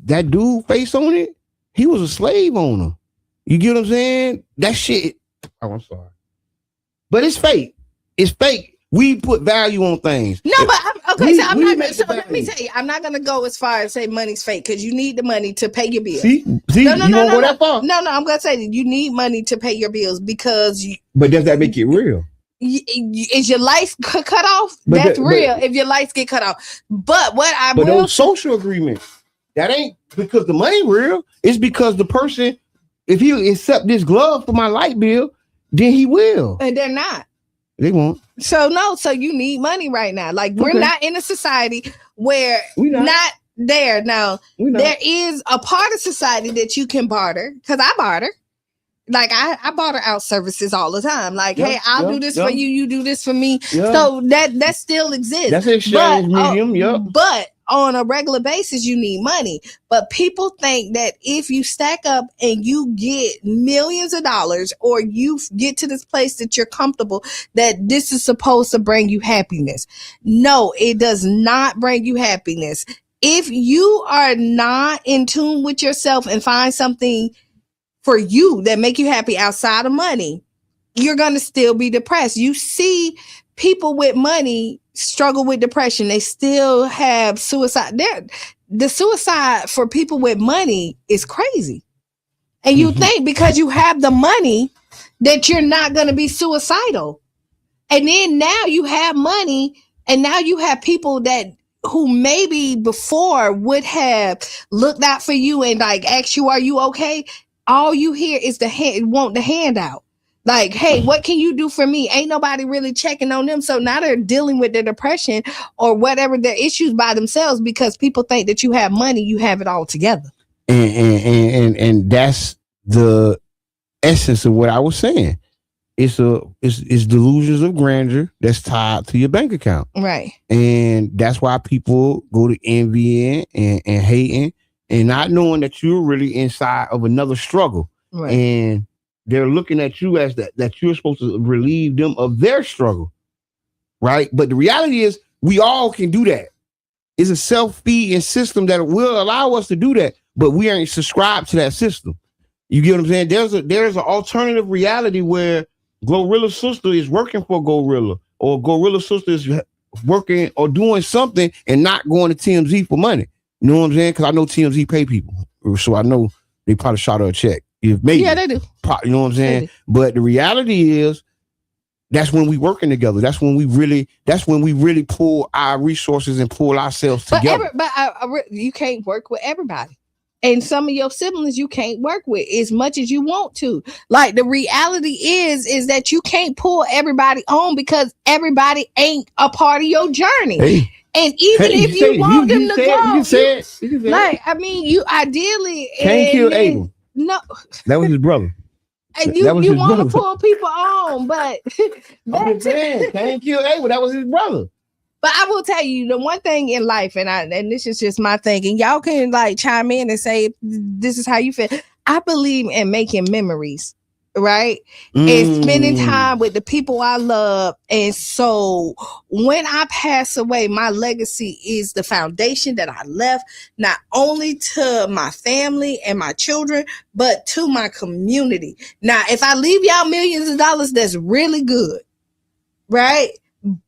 That dude face on it, he was a slave owner. You get what I'm saying? That shit. Oh, I'm sorry. But it's fake. It's fake. We put value on things. No, but let me tell you, I'm not gonna go as far as say money's fake, because you need the money to pay your bills. See, no, you won't go that far. No, I'm gonna say that you need money to pay your bills, because But does that make it real? Is your lights cut off? That's real. If your lights get cut off, but those social agreements, that ain't because the money real. It's because the person, if he accept this glove for my light bill, then he will. And they're not. They won't. So you need money right now. Like, we're not in a society where not there. Now, there is a part of society that you can barter, because I barter. Like, I barter out services all the time. Like, hey, I'll do this for you, you do this for me. So that still exists. That's an exchange medium. But on a regular basis, you need money. But people think that if you stack up and you get millions of dollars, or you get to this place that you're comfortable, that this is supposed to bring you happiness. No, it does not bring you happiness. If you are not in tune with yourself and find something for you that make you happy outside of money, you're going to still be depressed. You see people with money struggle with depression. They still have suicide. The suicide for people with money is crazy. And you think because you have the money that you're not going to be suicidal. And then now you have money, and now you have people who maybe before would have looked out for you and like asked you, are you okay? All you hear is want the handout. Like, hey, what can you do for me? Ain't nobody really checking on them. So now they're dealing with their depression or whatever their issues by themselves, because people think that you have money, you have it all together. And that's the essence of what I was saying. It's delusions of grandeur that's tied to your bank account. Right. And that's why people go to envying and hating, and not knowing that you're really inside of another struggle. Right. And they're looking at you as that you're supposed to relieve them of their struggle. Right. But the reality is, we all can do that. It's a self-feeding system that will allow us to do that, but we ain't subscribed to that system. You get what I'm saying? There's an alternative reality where Glorilla Sister is working for Gorilla, or Gorilla Sister is working or doing something and not going to TMZ for money. You know what I'm saying? Because I know TMZ pay people, so I know they probably shot her a check. Maybe. Yeah, they do. You know what I'm saying? But the reality is, that's when we working together. That's when we really pull our resources and pull ourselves together. You can't work with everybody. And some of your siblings you can't work with as much as you want to. Like, the reality is that you can't pull everybody on, because everybody ain't a part of your journey. Hey. And even if you want them to go, like, I mean, you ideally can't kill Abel. No, that was his brother. And you want to pull people on, but I'm saying, can't kill Abel. That was his brother. But I will tell you the one thing in life, and this is just my thinking. Y'all can like chime in and say this is how you feel. I believe in making memories. right? And spending time with the people I love. And so when I pass away, my legacy is the foundation that I left, not only to my family and my children, but to my community. Now, if I leave y'all millions of dollars, that's really good, right?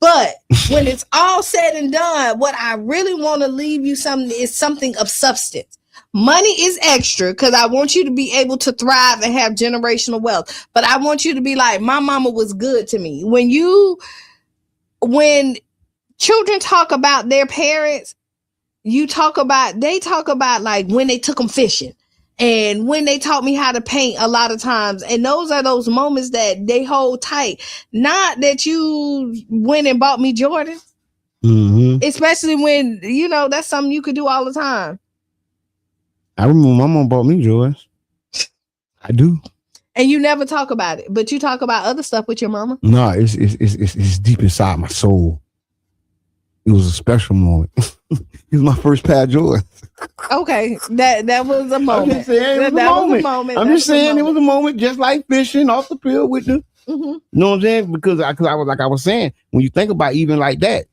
But when it's all said and done, what I really want to leave you is something of substance. Money is extra because I want you to be able to thrive and have generational wealth. But I want you to be like, my mama was good to me. When children talk about their parents, they talk about like when they took them fishing and when they taught me how to paint a lot of times. And those are those moments that they hold tight. Not that you went and bought me Jordan, especially when, that's something you could do all the time. I remember my mom bought me Jordans. I do. And you never talk about it, but you talk about other stuff with your mama. No, it's deep inside my soul. It was a special moment. It was my first pair of Jordans. Okay, that was a moment. I'm just saying it was a moment. I'm just saying it was a moment, just like fishing off the pier with the. You know what I'm saying? Because I was saying, when you think about even like that,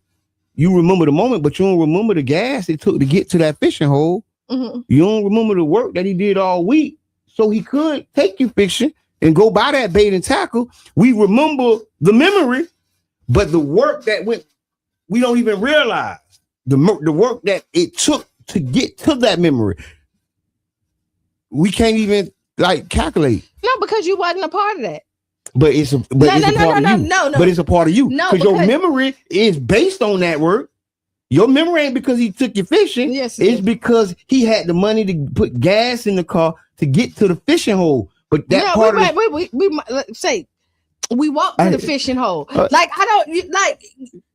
you remember the moment, but you don't remember the gas it took to get to that fishing hole. You don't remember the work that he did all week, so he could take you fishing and go buy that bait and tackle. We remember the memory, but the work that went, we don't even realize the work that it took to get to that memory. We can't even like calculate. No, because you wasn't a part of that. But it's a part of you. But it's a part of you. No, because your memory is based on that work. Your memory ain't because he took you fishing. Yes, it's because he had the money to put gas in the car to get to the fishing hole. But that we walked to the fishing hole.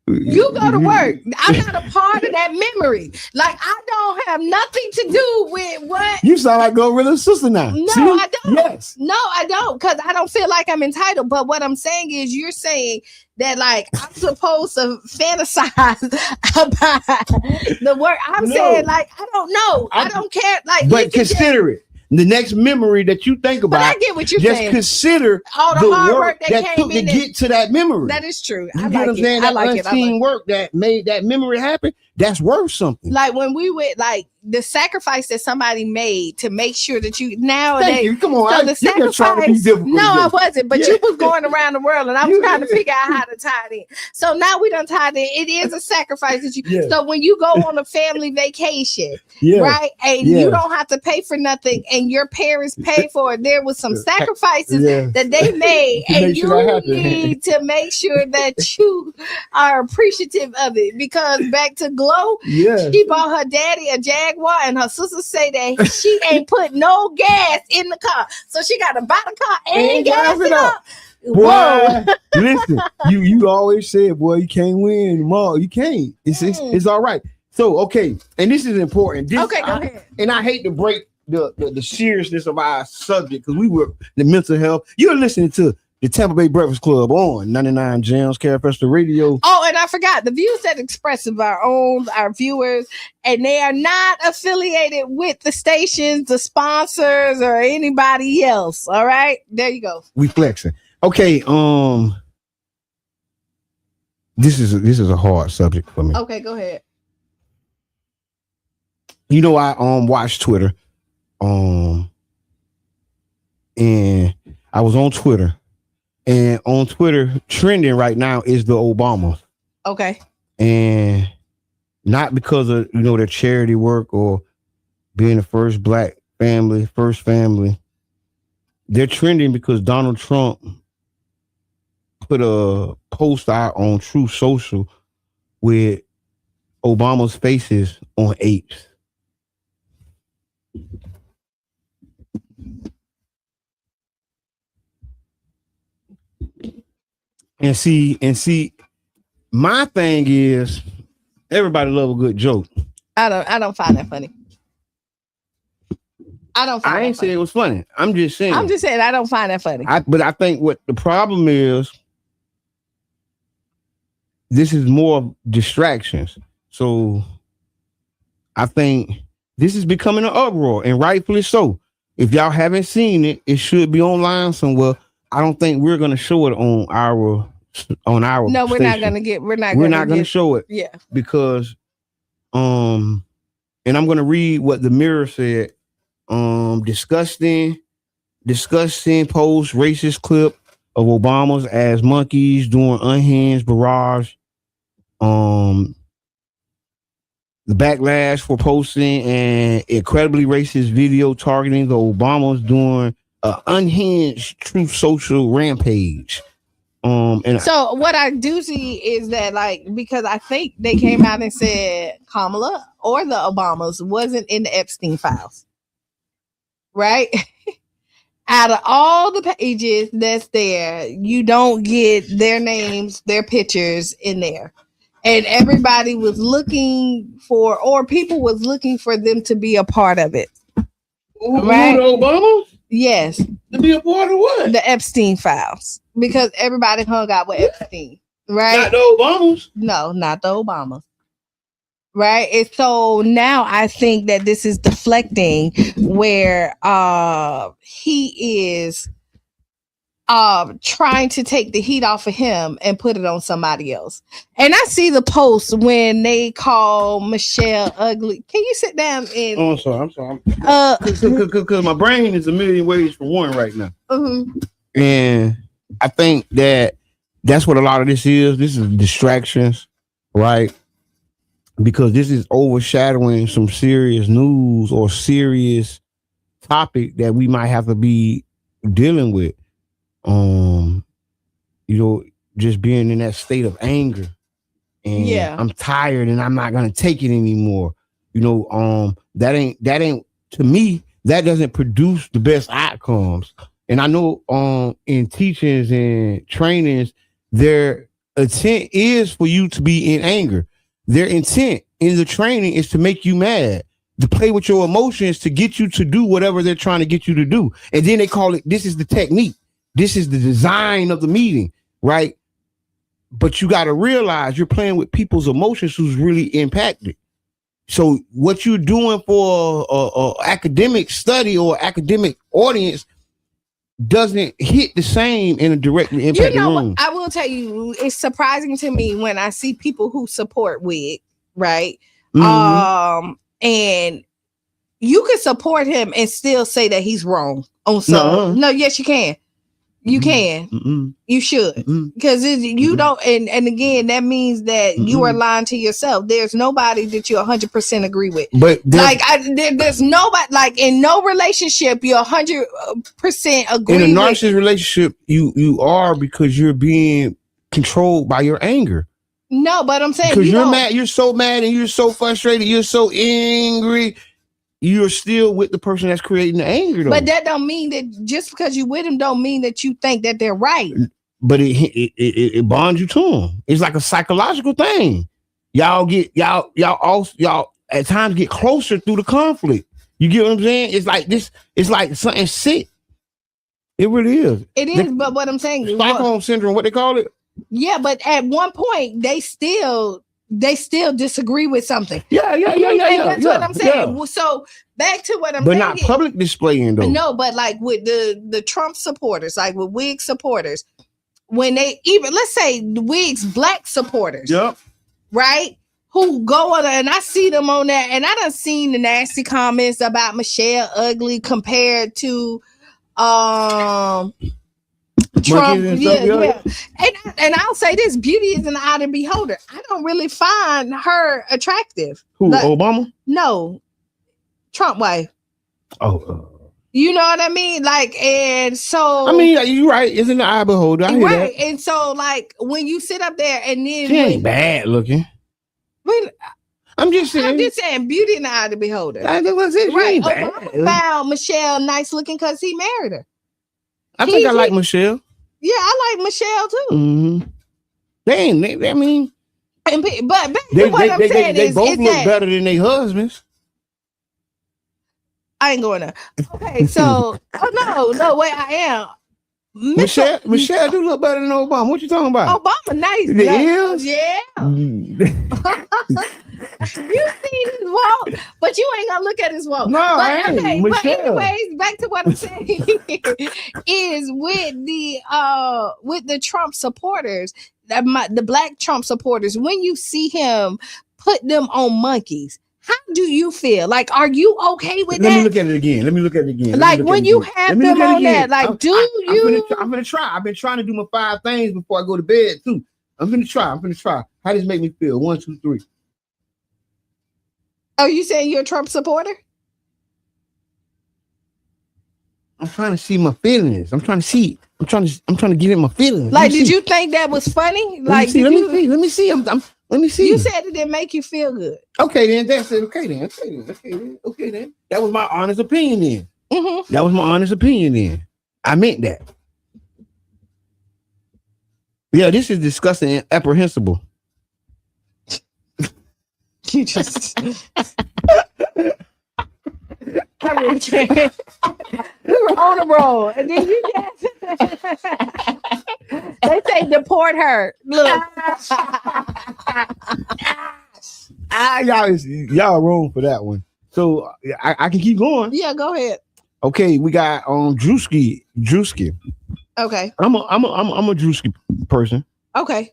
You go to work. I'm not a part of that memory. Like, I don't have nothing to do with what. You sound like Gorilla's sister now. No, See? I don't. Yes. No, I don't, because I don't feel like I'm entitled. But what I'm saying is, you're saying that like I'm supposed to fantasize about the work. I'm saying like I don't know. I don't care. Like, but consider it. The next memory that you think about, but I get what you're just saying. Consider all the hard work that came took to get to that memory. That is true. You get what I'm saying? That unseen work that made that memory happen, that's worth something. Like when we went, like the sacrifice that somebody made to make sure that you nowadays. Thank you. Come on, the sacrifice. No, I wasn't. But you was going around the world, and I was trying to figure out how to tie it in. So now we done tied it in. It is a sacrifice that you. Yeah. So when you go on a family vacation, right, and you don't have to pay for nothing, and your parents pay for it, there was some sacrifices that they made, and you need to make sure that you are appreciative of it. Because back to Glow, she bought her daddy a Jaguar, and her sister say that she ain't put no gas in the car, so she got to buy the car and gas it up. Boy, listen, you always said, boy, you can't win tomorrow. You can't. It's all right. So okay, and this is important. Go ahead. And I hate to break the seriousness of our subject because we were the mental health. You're listening to the Tampa Bay Breakfast Club on 99 Gems, Carefesta Radio. Oh, and I forgot, the views that express of our viewers, and they are not affiliated with the stations, the sponsors, or anybody else. All right, there you go. We flexing. Okay, this is a hard subject for me. Okay, go ahead. You know, I watch Twitter, and I was on Twitter. And on Twitter, trending right now is the Obamas. Okay. And not because of, their charity work or being the first black family, first family. They're trending because Donald Trump put a post out on Truth Social with Obama's faces on apes. And see, my thing is everybody love a good joke. I don't find that funny. I ain't saying it was funny. I'm just saying I don't find that funny. But I think what the problem is, this is more of distractions. So I think this is becoming an uproar, and rightfully so. If y'all haven't seen it, it should be online somewhere. I don't think we're gonna show it on our No, we're not station. gonna show it. Yeah. Because and I'm gonna read what the Mirror said. Disgusting post racist clip of Obama's as monkeys doing unhinged barrage. The backlash for posting an incredibly racist video targeting the Obamas during an unhinged Truth Social rampage. And so what I do see is that, like, because I think they came out and said Kamala or the Obamas wasn't in the Epstein files, right? Out of all the pages that's there, you don't get their names, their pictures in there. And everybody was looking for, or people was looking for them to be a part of it. Right? The Obamas? Yes. To be a part of what? The Epstein files. Because everybody hung out with Epstein. Right? Not the Obamas? No, not the Obamas. Right? And so now I think that this is deflecting where he is trying to take the heat off of him and put it on somebody else. And I see the post when they call Michelle ugly. Can you sit down and I'm sorry. Because my brain is a million ways from one right now. Mm-hmm. And I think that's what a lot of this is. This is distractions, right? Because this is overshadowing some serious news or serious topic that we might have to be dealing with. Just being in that state of anger, and I'm tired and I'm not gonna take it anymore. That ain't to me, that doesn't produce the best outcomes. And I know in teachings and trainings, their intent is for you to be in anger. Their intent in the training is to make you mad, to play with your emotions, to get you to do whatever they're trying to get you to do. And then they call it, this is the technique. This is the design of the meeting, right? But you got to realize you're playing with people's emotions who's really impacted. So what you're doing for a academic study or academic audience doesn't hit the same in a directly impacted room. I will tell you, it's surprising to me when I see people who support Wig, right? Mm-hmm. And you can support him and still say that he's wrong on some. No, yes, you can. You can. Mm-mm. You should. Because you don't. And again, that means that you are lying to yourself. There's nobody that you 100% agree with. But there's nobody, like, in no relationship you're 100% agree with. In a narcissist relationship, you are, because you're being controlled by your anger. No, but I'm saying, because you're mad. You're so mad and you're so frustrated. You're so angry. You're still with the person that's creating the anger, though. But that don't mean that just because you with them don't mean that you think that they're right. But it bonds you to them. It's like a psychological thing. Y'all at times get closer through the conflict. You get what I'm saying? It's like this. It's like something sick. It really is. It is. But what I'm saying is Stockholm syndrome. What they call it? Yeah, but at one point they still disagree with something. Yeah. That's what I'm saying. Yeah. So back to what I'm saying. But not public displaying, though. No, but like with the Trump supporters, like with Wig supporters, when they even, let's say the Wig's black supporters, right? Who go on, and I see them on there, and I done seen the nasty comments about Michelle ugly compared to Trump, yeah. And I'll say this: beauty is an eye of the beholder. I don't really find her attractive. Who, Obama? No, Trump wife. Oh, you know what I mean? Like, and so I mean, you're right. It's in the eye of the beholder. I hear right. that. And so, like, when you sit up there and then she ain't bad looking. I'm just saying, beauty in the eye of the beholder. That was it. Right. Obama found Michelle nice looking because he married her. I think I like Michelle. Yeah, I like Michelle too. Mm-hmm. I mean, but what I'm saying they is, both look better than their husbands. I ain't going to. Okay, so no, wait, I am. Michelle do look better than Obama. What you talking about? Obama nice. The ears? Yeah. You see his walk, but you ain't gonna look at his walk. No, I ain't. Okay, but Michelle. anyways, back to what I'm saying is with the Trump supporters, the black Trump supporters, when you see him put them on monkeys, how do you feel? Like, are you okay with that? Let me look at it again. Like when you have them on that, like, I'm gonna try. I've been trying to do my 5 things before I go to bed too. I'm gonna try. How does it make me feel? 1, 2, 3. Oh, you saying you're a Trump supporter? I'm trying to see my feelings. I'm trying to see. I'm trying to get in my feelings. Like, did you think that was funny? Like, let me see. Let me see. You said it didn't make you feel good. Okay, then that's it. Okay, then. That was my honest opinion then. Mm-hmm. That was my honest opinion then. I meant that. Yeah, this is disgusting and apprehensible. You just we were on the roll, and then you just they say deport her. Look, y'all wrong for that one. So I can keep going. Yeah, go ahead. Okay, we got Drewski. Okay, I'm a Drewski person. Okay.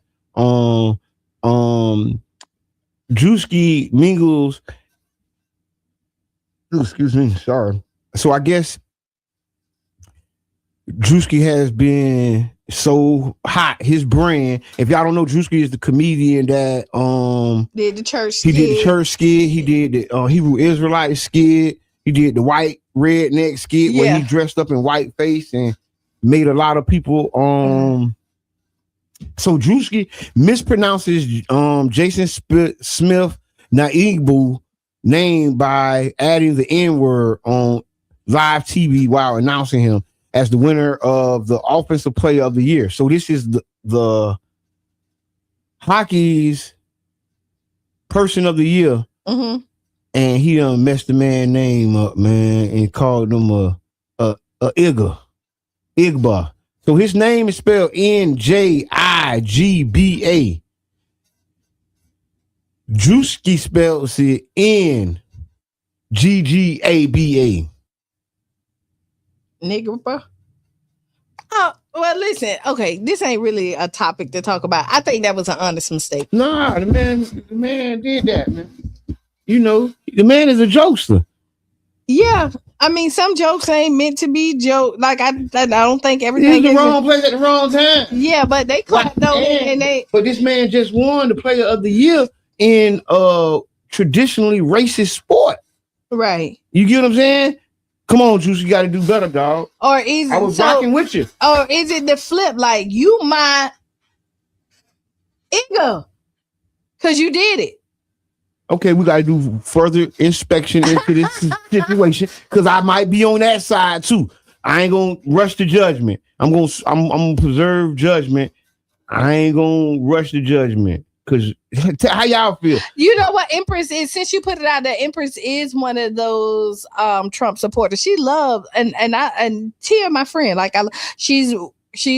Drewski mingles. Excuse me, sorry. So I guess Drewski has been so hot. His brand. If y'all don't know, Drewski is the comedian that did the church skit. He did the church skit. He did the Hebrew Israelite skit. He did the white redneck skit where he dressed up in white face and made a lot of people So Drewski mispronounces Jason Smith Naigbu name by adding the N-word on live TV while announcing him as the winner of the Offensive Player of the Year. So this is the hockey's Person of the Year, and he messed the man name up, man, and called him a Igba. So his name is spelled Njigba. Drewski spells it Nggaba. Nigga. Oh, well, listen. Okay, this ain't really a topic to talk about. I think that was an honest mistake. Nah, the man did that, man. You know, the man is a jokester. Yeah, I mean, some jokes ain't meant to be joke. Like I don't think everything. He's the wrong place at the wrong time. Yeah, but they clapped though, and they. But this man just won the Player of the Year in traditionally racist sport. Right. You get what I'm saying? Come on, Juice, you got to do better, dog. Or is I was rocking with you. Or is it the flip? Like you my ego, because you did it. Okay, we got to do further inspection into this situation because I might be on that side too. I ain't gonna rush to judgment. I'm gonna preserve judgment. I ain't gonna rush to judgment because how y'all feel? You know what Empress is? Since you put it out there, Empress is one of those Trump supporters. She loved and Tia, my friend, like she's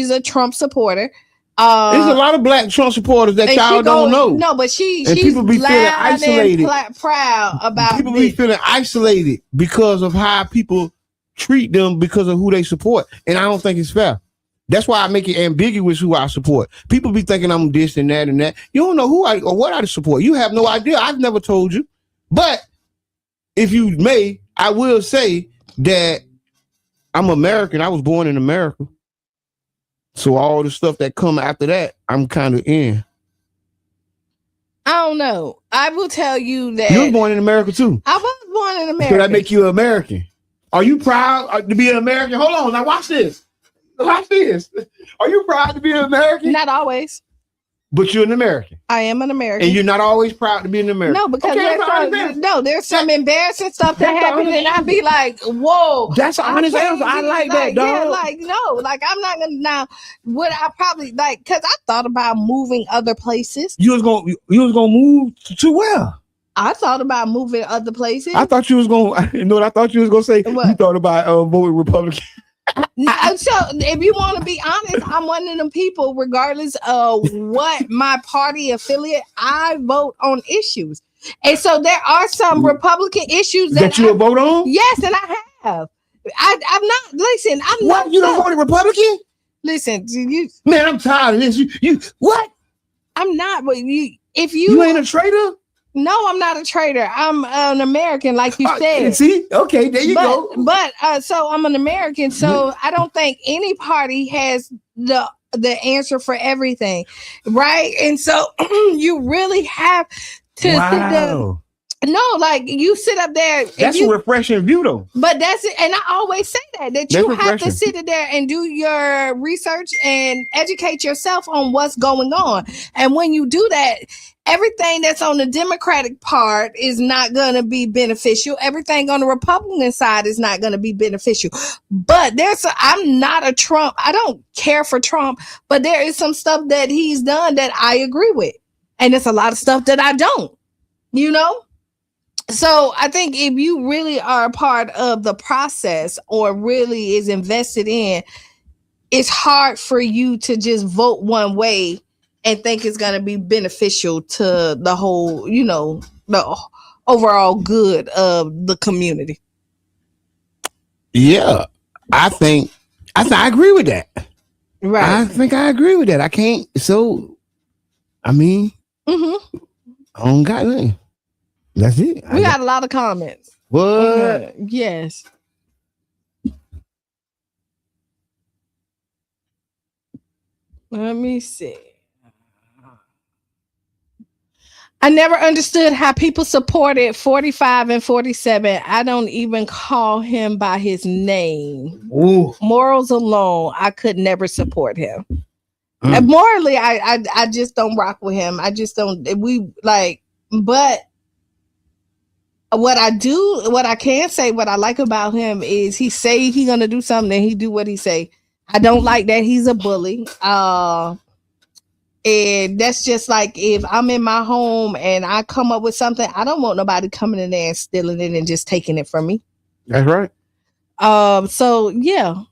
a Trump supporter. There's a lot of black Trump supporters that y'all don't know. No, but she's people be feeling isolated. Proud about people be feeling isolated because of how people treat them because of who they support, and I don't think it's fair. That's why I make it ambiguous who I support. People be thinking I'm this and that and that. You don't know who I or what I support. You have no idea. I've never told you. But if you may, I will say that I'm American. I was born in America. So all the stuff that come after that, I'm kind of in. I don't know. I will tell you that you were born in America too. I was born in America. So that make you an American. Are you proud to be an American? Hold on, now watch this. Watch this. Are you proud to be an American? Not always. But you're an American. I am an American. And you're not always proud to be an American. No, because there's some embarrassing stuff that happens, and I'd be like, whoa. That's an honest answer. I like that, dog. Yeah, I'm not gonna now. What I probably like, because I thought about moving other places. You was gonna move to where? I thought about moving other places. I thought you was gonna. You know what I thought you was gonna say? What? You thought about voting Republican. So if you want to be honest, I'm one of them people, regardless of what my party affiliate, I vote on issues. And so there are some Republican issues that you will vote on. Yes, and I have. I'm not. Listen, I'm what? not. You don't vote Republican? Listen, you. Man, I'm tired of this. You what? I'm not. But if you ain't a traitor. No, I'm not a traitor. I'm an American, like you said. See, okay, there you go. But so I'm an American, so I don't think any party has the answer for everything, right? And so you really have to wow. No, like you sit up there. That's a refreshing view, though. But that's it, and I always say that you have to sit there and do your research and educate yourself on what's going on. And when you do that, everything that's on the Democratic part is not going to be beneficial. Everything on the Republican side is not going to be beneficial. But I'm not a Trump. I don't care for Trump, but there is some stuff that he's done that I agree with, and there's a lot of stuff that I don't. You know. So I think if you really are a part of the process or really is invested in, it's hard for you to just vote one way and think it's going to be beneficial to the whole, the overall good of the community. Yeah, I think I agree with that. Right. I think I agree with that. I can't. So, I mean, I don't got nothing. That's it. We got a lot of comments. What? Yes. Let me see. I never understood how people supported 45 and 47. I don't even call him by his name. Ooh. Morals alone, I could never support him. And morally, I just don't rock with him. I just don't. But what I can say, what I like about him is he say he gonna do something and he do what he say. I don't like that he's a bully. And that's just like if I'm in my home and I come up with something, I don't want nobody coming in there and stealing it and just taking it from me. That's right. So yeah.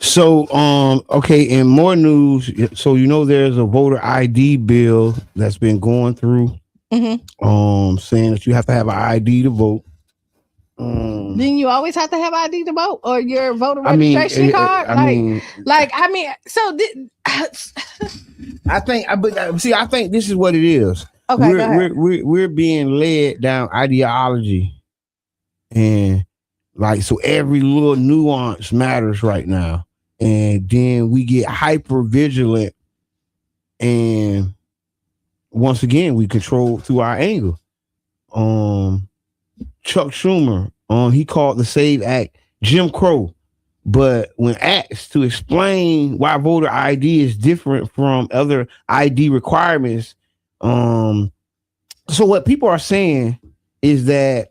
So, okay, in more news, so there's a voter ID bill that's been going through, saying that you have to have an ID to vote. Then you always have to have ID to vote or your voter registration card. I think this is what it is. Okay, we're being led down ideology, and so every little nuance matters right now. And then we get hyper vigilant. And once again, we control through our anger. Chuck Schumer, he called the SAVE Act Jim Crow. But when asked to explain why voter ID is different from other ID requirements, so what people are saying is that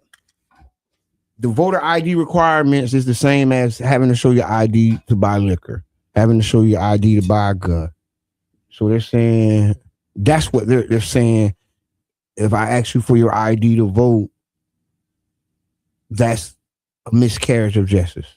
the voter ID requirements is the same as having to show your ID to buy liquor, having to show your ID to buy a gun. So they're saying that's what they're saying. If I ask you for your ID to vote, that's a miscarriage of justice.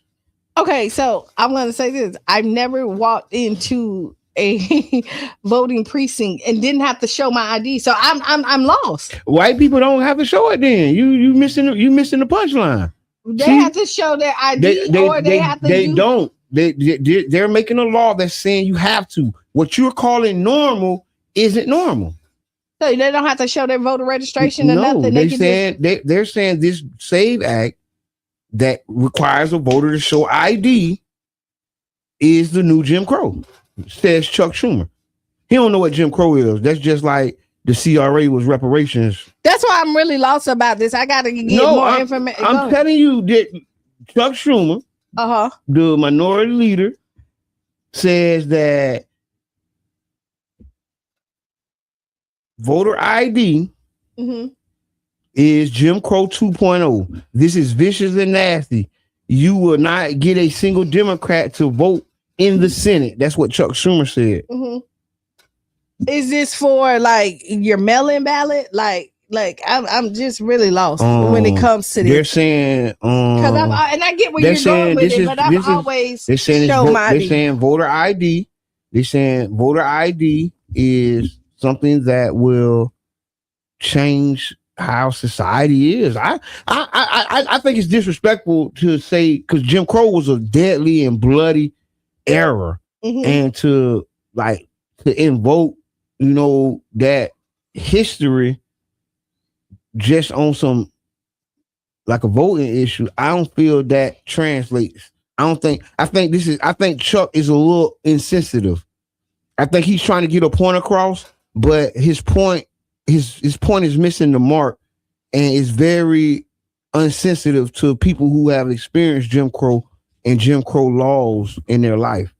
Okay, so I'm going to say this. I've never walked into a voting precinct and didn't have to show my ID, so I'm lost. White people don't have to show it. Then you missing the punchline. They have to show their ID, they have to. They don't. They're making a law that's saying you have to. What you're calling normal isn't normal. So they don't have to show their voter registration or nothing. They're saying this SAVE Act that requires a voter to show ID is the new Jim Crow, says Chuck Schumer. He don't know what Jim Crow is. That's just like the CRA was reparations. That's why I'm really lost about this. I got to get more information. I'm telling you that Chuck Schumer, the minority leader, says that voter ID is Jim Crow 2.0. This is vicious and nasty. You will not get a single Democrat to vote in the Senate. That's what Chuck Schumer said. Is this for like your mail-in ballot? Like Like I'm just really lost when it comes to this. They're saying because and I get where you're going with it, but I've always showed my ID. They're saying voter ID. They're saying voter ID is something that will change how society is. I think it's disrespectful to say, because Jim Crow was a deadly and bloody era, and to invoke, that history just on some like a voting issue. I don't feel that translates. I think Chuck is a little insensitive. I think he's trying to get a point across, but his point is missing the mark, and is very unsensitive to people who have experienced Jim Crow and Jim Crow laws in their life,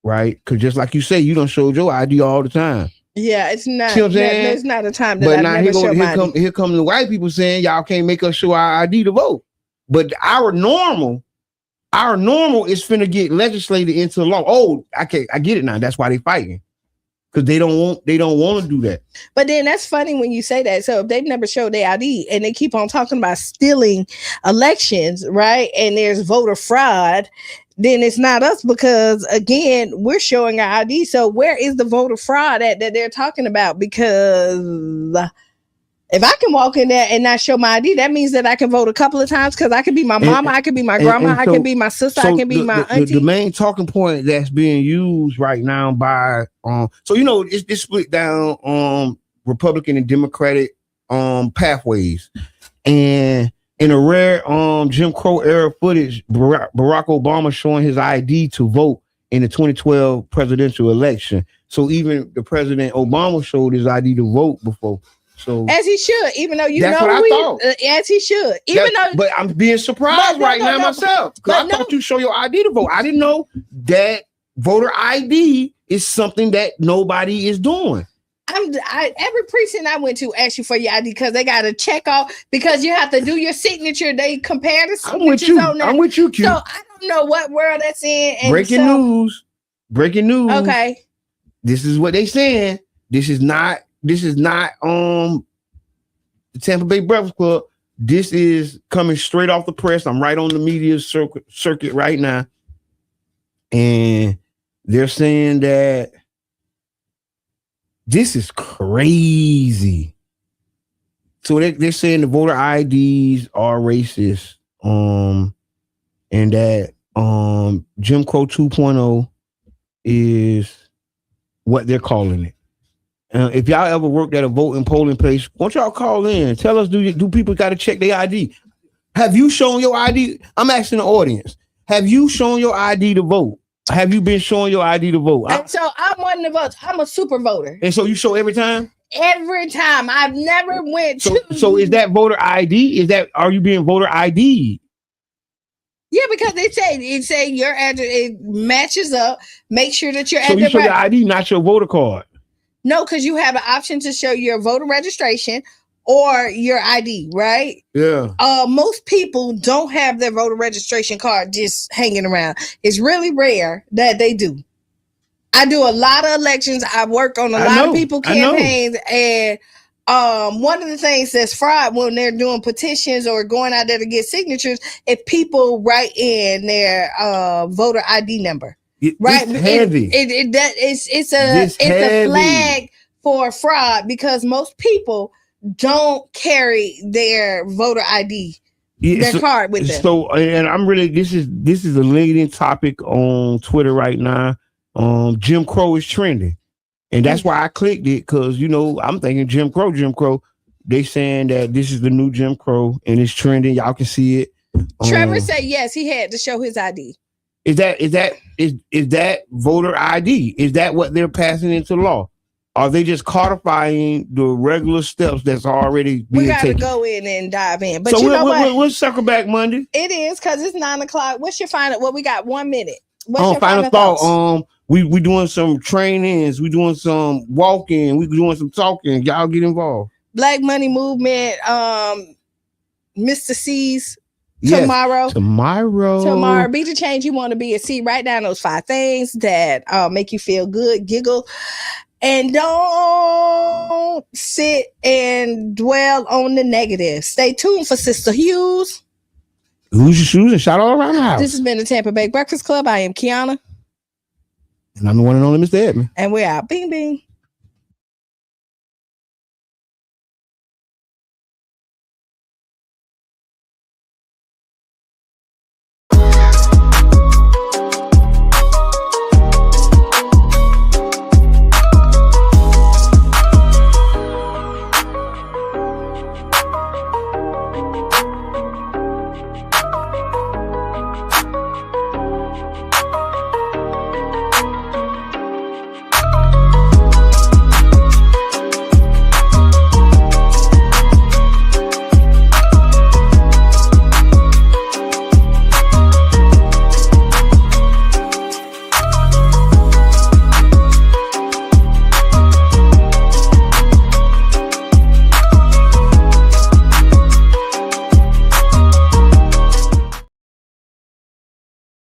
right? Because just like you say, you don't show your ID all the time. Yeah, it's not. There's not a time that I never show my ID. Here come the white people saying y'all can't make us show our ID to vote, but our normal is finna get legislated into law. Oh, I get it now. That's why they fighting. Because they don't want to do that. But then that's funny when you say that. So if they've never showed their ID and they keep on talking about stealing elections, right? And there's voter fraud, then it's not us, because again, we're showing our ID. So where is the voter fraud at that they're talking about? Because if I can walk in there and not show my ID, that means that I can vote a couple of times, because I could be my mama, I could be my grandma, I can be my sister, I can be my auntie. The main talking point that's being used right now by it's split down Republican and Democratic pathways, and in a rare Jim Crow era footage, Barack Obama showing his ID to vote in the 2012 presidential election. So even the President Obama showed his ID to vote before. So as he should, even though as he should, but I'm being surprised now myself, because I thought you show your ID to vote. I didn't know that voter ID is something that nobody is doing. Every precinct I went to asked you for your ID, because they got to check off, because you have to do your signature. They compare the signatures on there. I'm with you, Q. So I don't know what world that's in. And Breaking news. Okay. This is what they saying. This is not the Tampa Bay Breakfast Club. This is coming straight off the press. I'm right on the media circuit right now. And they're saying that this is crazy. So they're saying the voter IDs are racist. And that Jim Crow 2.0 is what they're calling it. If y'all ever worked at a voting polling place, why don't y'all call in? Tell us, do people got to check their ID? Have you shown your ID? I'm asking the audience. Have you shown your ID to vote? Have you been showing your ID to vote? And so I'm one of the votes. I'm a super voter. And so you show every time? Every time. I've never went So is that voter ID? Are you being voter ID? Yeah, because it say your address, it matches up. Make sure that your address. So you show your ID, not your voter card. No, because you have an option to show your voter registration or your ID, right? Yeah. Most people don't have their voter registration card just hanging around. It's really rare that they do. I do a lot of elections. I work on a lot of people campaigns, and one of the things that's fraud when they're doing petitions or going out there to get signatures, if people write in their voter ID number. Right, it's heavy. It's a flag for fraud, because most people don't carry their voter ID, their card with them. So, and I'm really this is a leading topic on Twitter right now. Jim Crow is trending, and that's why I clicked it, because I'm thinking Jim Crow. They saying that this is the new Jim Crow, and it's trending. Y'all can see it. Trevor said yes, he had to show his ID. Is that voter ID? Is that what they're passing into law? Are they just codifying the regular steps that's already being taken? We got to go in and dive in. But so you know what? We'll circle back Monday. It is, because it's 9:00. What's your final? Well, we got 1 minute. What's your final thought? We doing some trainings. We doing some walking. We doing some talking. Y'all get involved. Black Money Movement. Mr. C's. Yes, Tomorrow. Be the change you want to be. And see, write down those 5 things that make you feel good, giggle, And don't sit and dwell on the negative. Stay tuned for Sister Hughes. Who's your shoes and shot all around the house. This has been the Tampa Bay Breakfast Club. I am Kiana. And I'm the one and only Mr. Edmund. And we're out. Bing, bing.